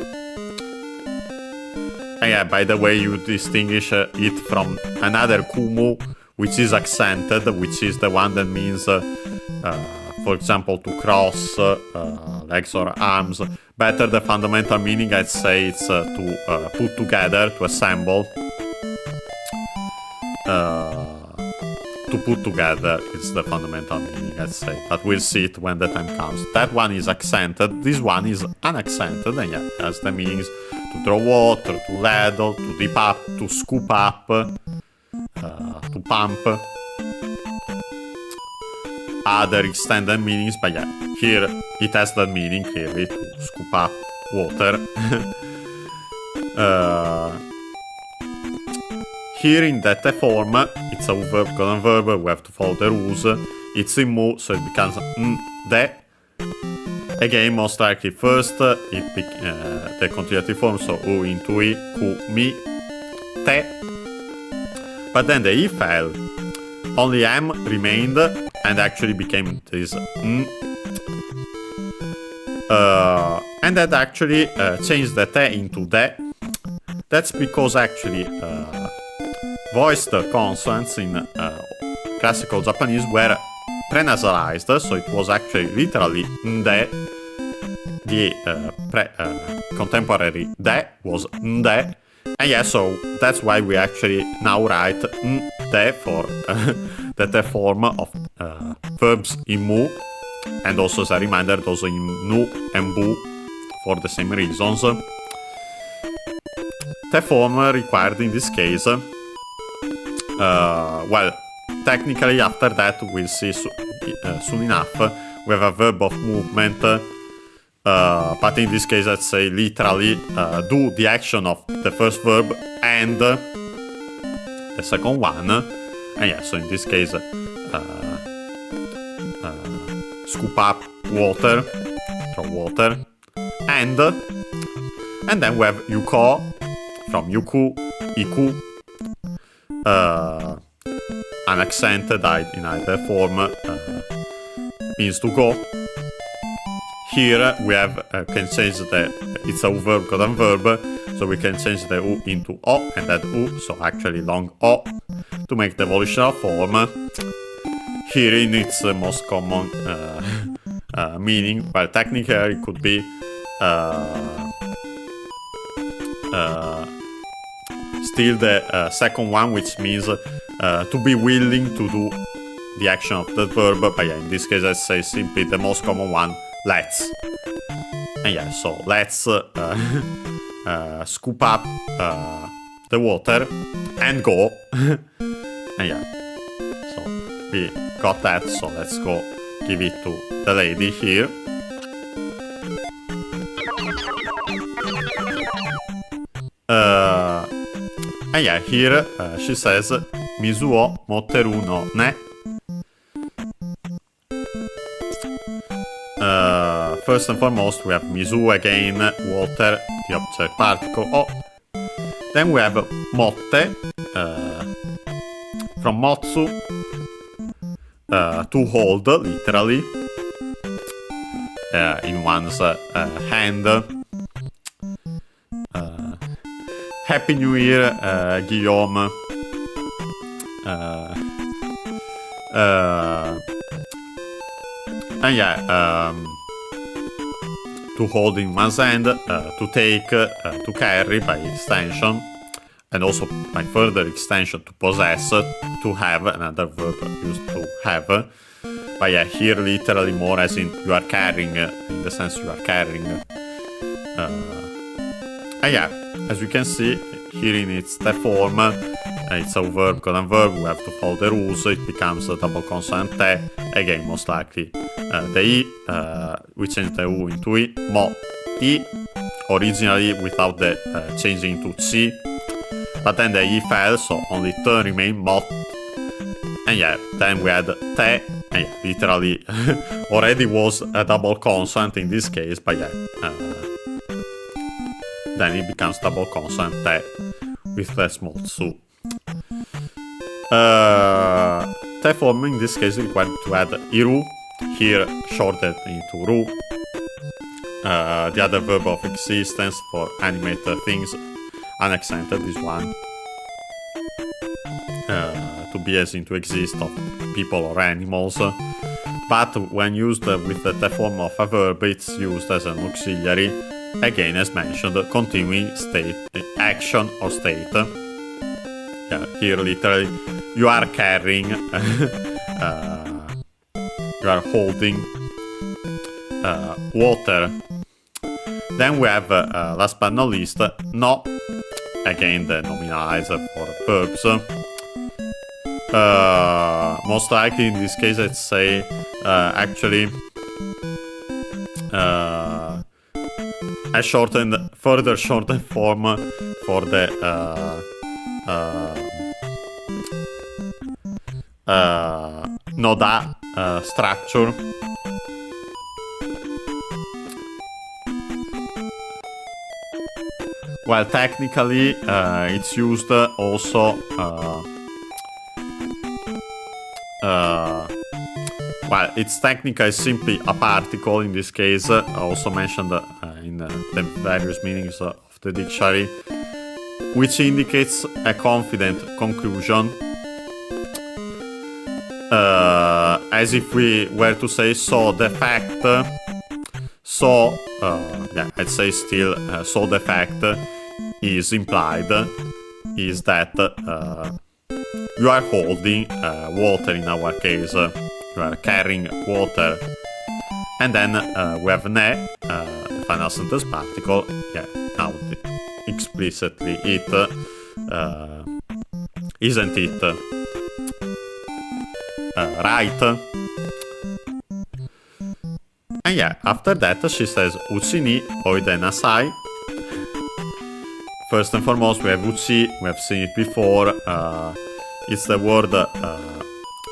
A: And yeah, by the way, you distinguish it from another kumu, which is accented, which is the one that means, for example, to cross legs or arms. Better the fundamental meaning, I'd say it's to put together, to assemble. To put together is the fundamental meaning, I'd say. But we'll see it when the time comes. That one is accented, this one is unaccented, and yeah, has the meanings to draw water, to ladle, to dip up, to scoop up, to pump. Other extended meanings, but yeah, here it has that meaning clearly, to scoop up water. Here in that form, it's a verb colon verb, we have to follow the rules. It's in mu, so it becomes de. Again, most likely first, the continuative form, so u into i, ku, mi, te. But then the i fell, only m remained, and actually became this and that actually changed the te into de. That's because actually voiced consonants in classical Japanese were prenasalized, so it was actually literally nde. The contemporary de was nde. And yeah, so that's why we actually now write nde for the form of verbs in mu, and also as a reminder, those in nu and bu for the same reasons. The form required in this case, well, technically after that we'll see soon enough, we have a verb of movement, but in this case let's say literally do the action of the first verb and the second one, and yeah, so in this case scoop up water, throw water, and then we have yuko from yuku, iku, unaccented in either form, means to go. Here we have can change it's a verb colon verb, so we can change the u into o and that u, so actually long o, to make the evolutional form. Here in its most common meaning, well, technically it could be still the second one, which means to be willing to do the action of the verb. But yeah, in this case, I say simply the most common one, let's. And yeah, so let's scoop up the water and go. And yeah, so we got that, so let's go give it to the lady here. And yeah, here she says Mizu o moteru no ne. First and foremost, we have Mizu again, water, the object particle o. Then we have motte, from motsu, to hold, literally, in one's hand. Happy New Year, Guillaume. And yeah, to hold in one's hand, to take, to carry by extension, and also by further extension to possess, to have, another verb used to have. But yeah, here literally more as in you are carrying, in the sense you are carrying. And yeah, as you can see, here in its the form, it's a verb, colon verb, we have to follow the rules, it becomes a double consonant te, again most likely the I, we change the U into I, mo, I, originally without the changing to chi, but then the I fell, so only te remain, mot, and yeah, then we had te, and yeah, literally already was a double consonant in this case, but yeah, then it becomes double consonant te with the small tsu. Te form in this case required to add iru, here shortened into ru. The other verb of existence for animated things, unaccented, this one. To be as in to exist of people or animals. But when used with the te form of a verb, it's used as an auxiliary. Again, as mentioned, continuing state, action or state. Yeah, here literally, you are carrying, you are holding water. Then we have, last but not least, no. Again, the nominalizer for verbs. Most likely in this case, I'd say, actually, a further shortened form for the noda structure. Well, technically, it's used also. Well, it's technically simply a particle in this case, also mentioned in the various meanings of the dictionary, which indicates a confident conclusion, as if we were to say, so the fact, so, yeah, I'd say still, so the fact is implied, is that you are holding water in our case. You are carrying water. And then we have ne, the final sentence particle. Yeah, now explicitly it, isn't it right? And yeah, after that she says uchi ni oide nasai. First and foremost, we have uchi, we have seen it before. It's the word,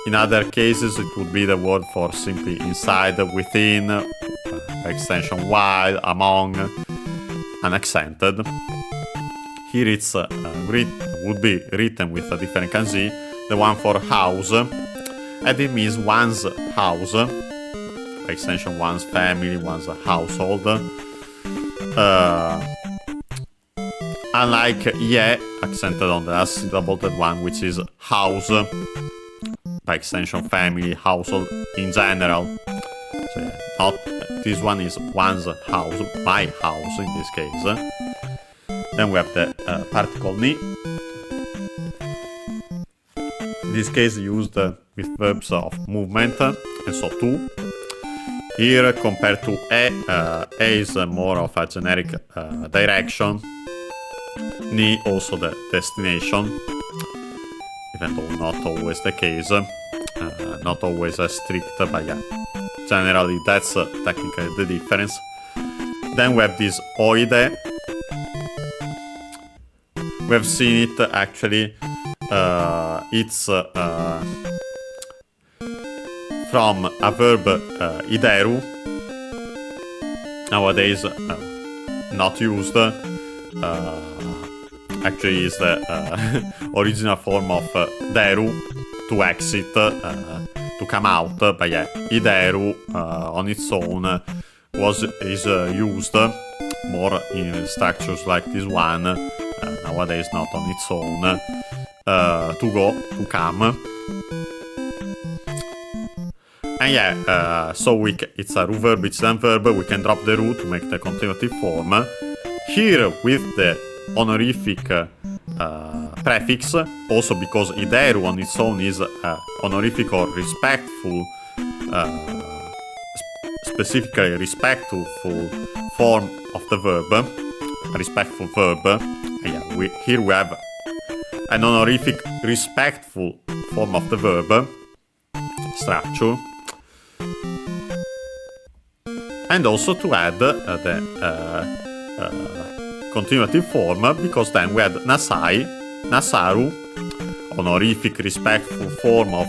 A: in other cases it would be the word for simply inside, within, by extension while, among, unaccented. Here it's would be written with a different kanji, the one for house, and it means one's house, by extension one's family, one's household. Unlike ye, accented on the last syllable, that one which is house, by extension family, household in general. So yeah, not this one is one's house, my house in this case. Then we have the particle ni, this case used with verbs of movement, and so to. Here, compared to A is more of a generic direction. Ni also the destination, even though not always the case, not always as strict, but yeah, generally that's technically the difference. Then we have this oide. We have seen it actually, it's from a verb ideru, nowadays not used. Actually is the original form of deru, to exit, to come out, but yeah, ideru on its own is used more in structures like this one, nowadays not on its own, to go, to come. And yeah, so it's a root verb, it's an verb, we can drop the root to make the continuative form. Here with the honorific prefix, also because ideru on its own is honorific or respectful, specifically respectful form of the verb, a respectful verb. And yeah, here we have an honorific respectful form of the verb structure. And also to add the continuative form, because then we had nasai, nasaru, honorific respectful form of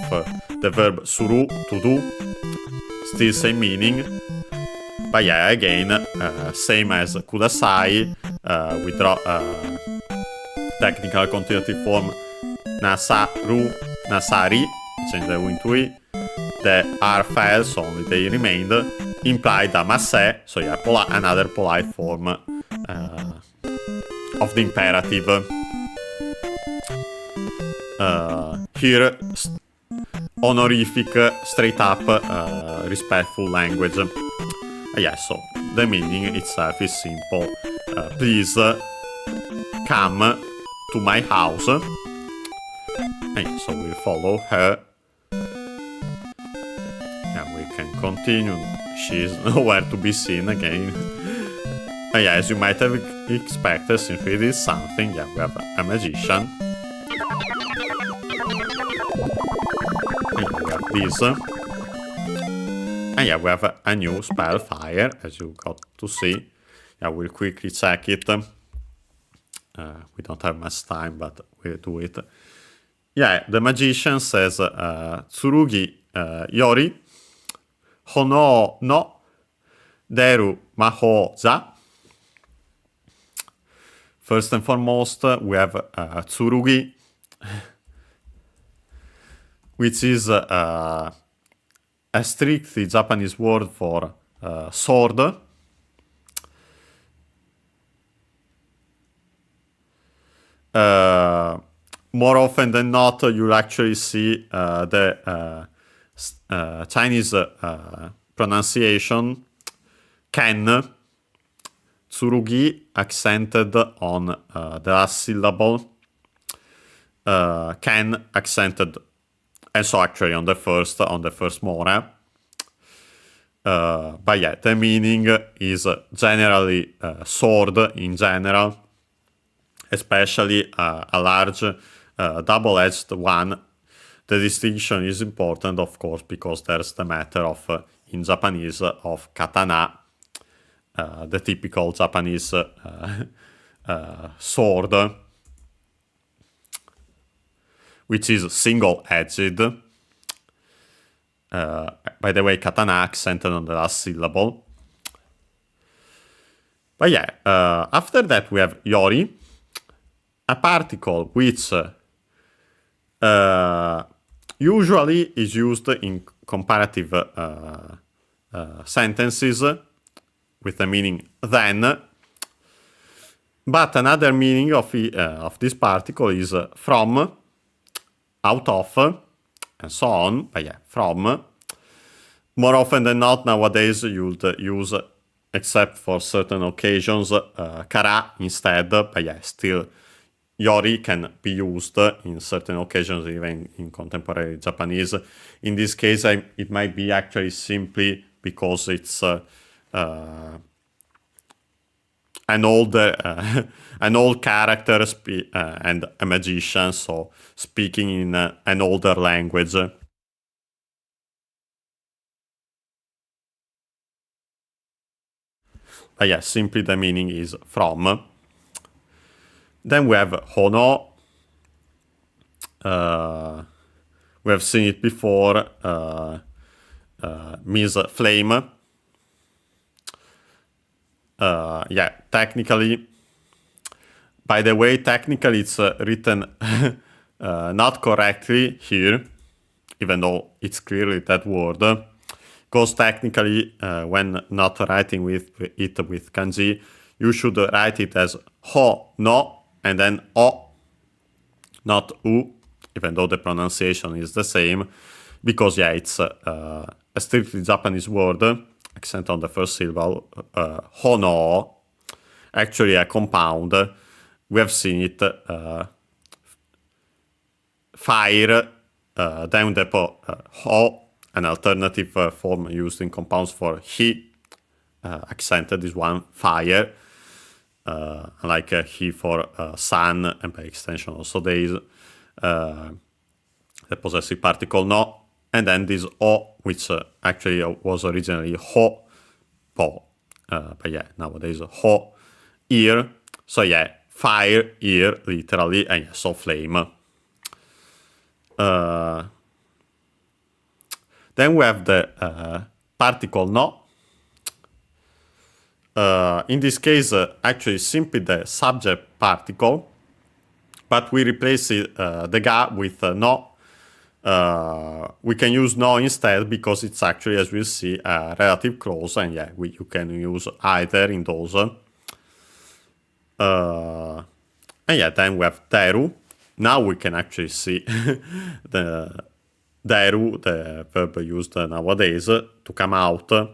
A: the verb suru, to do, still same meaning, but yeah, again, same as kudasai, we draw technical continuative form nasaru, nasari, change the u into i, the R fails, only they remained, implied amasse, so yeah, another polite form of the imperative. Here, honorific, straight up, respectful language. Yeah, so the meaning itself is simple. Please come to my house. And yeah, so we'll follow her. Yeah, we can continue. She's nowhere to be seen again. Yeah, as you might have expected, since we did something, yeah, we have a magician. And yeah, we have this. And yeah, we have a new spell, fire, as you got to see. Yeah, we'll quickly check it. We don't have much time, but we'll do it. Yeah, the magician says, Tsurugi yori, hono no deru maho za. First and foremost, we have tsurugi, which is a strictly Japanese word for sword. More often than not, you'll actually see the Chinese pronunciation ken, tsurugi accented on the last syllable, ken accented, and so actually on the first mora. But yeah, the meaning is generally sword in general, especially a large double-edged one. The distinction is important, of course, because there's the matter of, in Japanese, of katana, the typical Japanese sword, which is single-edged. By the way, katana accented on the last syllable. But yeah, after that we have yori, a particle which usually is used in comparative sentences with the meaning then, but another meaning of this particle is from, out of, and so on. But yeah, from. More often than not nowadays you'd use, except for certain occasions, kara instead, but yeah, still yori can be used in certain occasions, even in contemporary Japanese. In this case, it might be actually simply because it's an old character and a magician, so speaking in an older language. But yeah, simply the meaning is from. Then we have hono. We have seen it before. Means flame. Yeah, technically. By the way, technically it's written not correctly here, even though it's clearly that word. Because technically, when not writing with it with kanji, you should write it as ho, no, and then o, not u, even though the pronunciation is the same. Because, yeah, it's a strictly Japanese word, accent on the first syllable, hono, actually a compound. We have seen it, fire, then the ho, an alternative form used in compounds for he, accented is one, fire, like he for sun, and by extension also days, the possessive particle no, and then this o, which actually was originally ho, po, but yeah, nowadays ho, ear, so yeah, fire, ear, literally, and yeah, so flame. Then we have the particle no. In this case, actually simply the subject particle, but we replace the ga with no. We can use no instead because it's actually, as we'll see, a relative clause, and yeah, you can use either in those. And yeah, then we have deru. Now we can actually see the deru, the verb used nowadays, to come out, to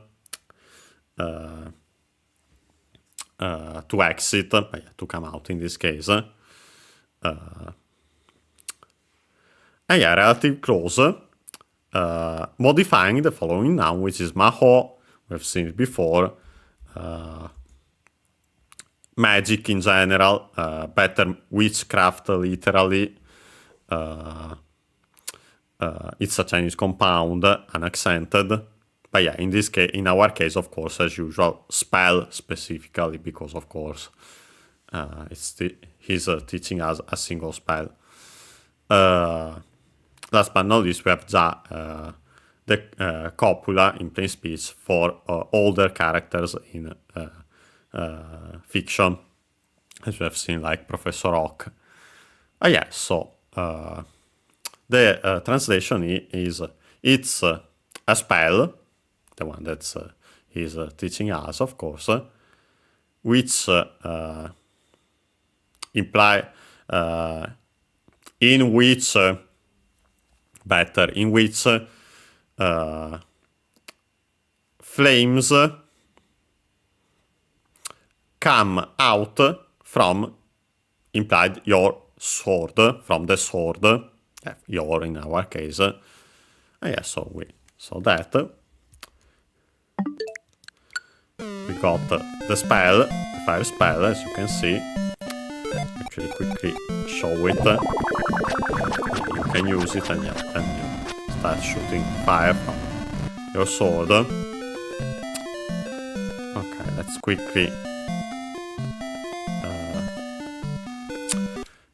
A: exit, but yeah, to come out in this case. And yeah, relative clause, modifying the following noun, which is maho, we've seen it before, magic in general, better witchcraft literally, it's a Chinese compound, unaccented, but yeah, in this case, in our case, of course, as usual, spell specifically, because of course, he's teaching us a single spell. Last but not least, we have the copula in plain speech for older characters in fiction, as we have seen, like Professor Oak. Yeah, so the translation is it's a spell, the one that he's teaching us, of course, which imply in which flames come out from, implied, your sword, from the sword, your in our case. Yeah, so we saw that. We got the spell, the fire spell, as you can see. Actually, quickly show it. You can use it, and yeah, then you start shooting fire from your sword. Okay, let's quickly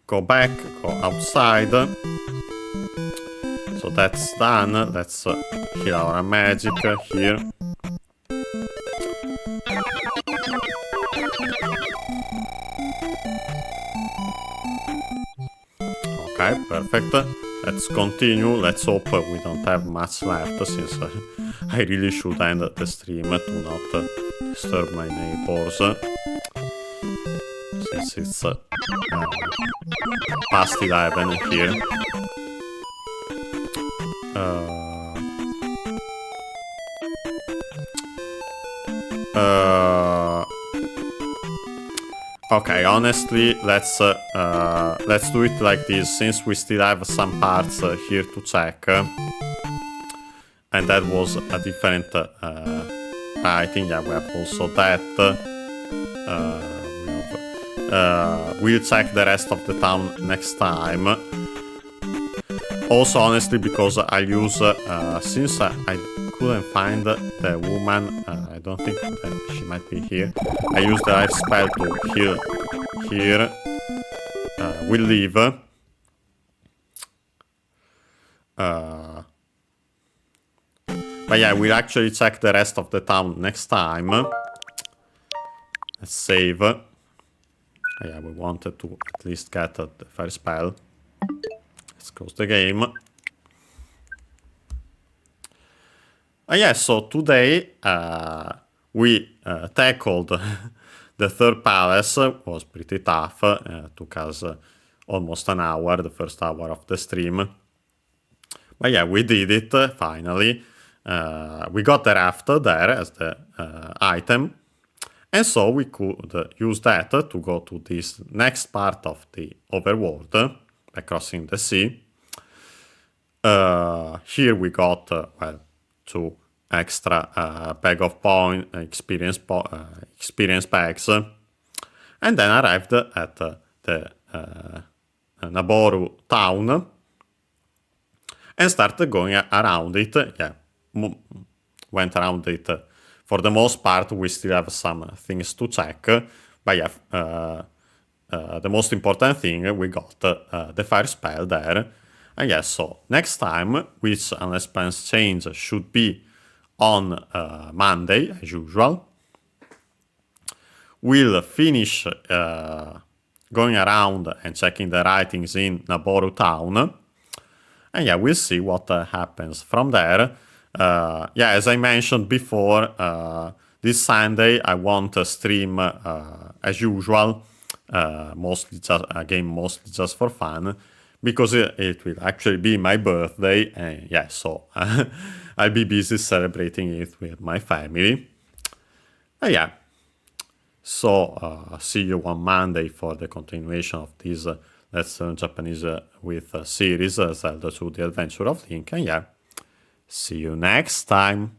A: go back, go outside. So that's done. Let's heal our magic here. Okay, perfect. Let's continue. Let's hope we don't have much left, since I really should end the stream to not disturb my neighbors, since it's past 11 here. Okay, honestly, let's do it like this, since we still have some parts here to check. And that was a different... I think, yeah, we have also that. We'll check the rest of the town next time. Also, honestly, because I use... since I couldn't find the woman, I don't think that she might be here. I use the life spell to heal here. We'll leave. But yeah, we'll actually check the rest of the town next time. Let's save. Yeah, we wanted to at least get the fire spell. Let's close the game. Yeah, so today we tackled the third palace. It was pretty tough. Took us almost an hour, the first hour of the stream. But yeah, we did it finally. We got the raft there as the item. And so we could use that to go to this next part of the overworld by crossing the sea. Here we got, well, 2 extra bag of experience bags. And then arrived at the Nabooru Town. And started going around it. Yeah, went around it. For the most part, we still have some things to check. But yeah, the most important thing, we got the fire spell there. And yes, so next time, which unless plans change, should be on Monday, as usual. We'll finish going around and checking the writings in Nabooru Town. And yeah, we'll see what happens from there. Yeah, as I mentioned before, this Sunday I want to stream as usual, mostly just for fun, because it will actually be my birthday, and yeah, so I'll be busy celebrating it with my family. Yeah, so see you on Monday for the continuation of this Let's Learn Japanese with series Zelda II: The Adventure of Link, and yeah, see you next time.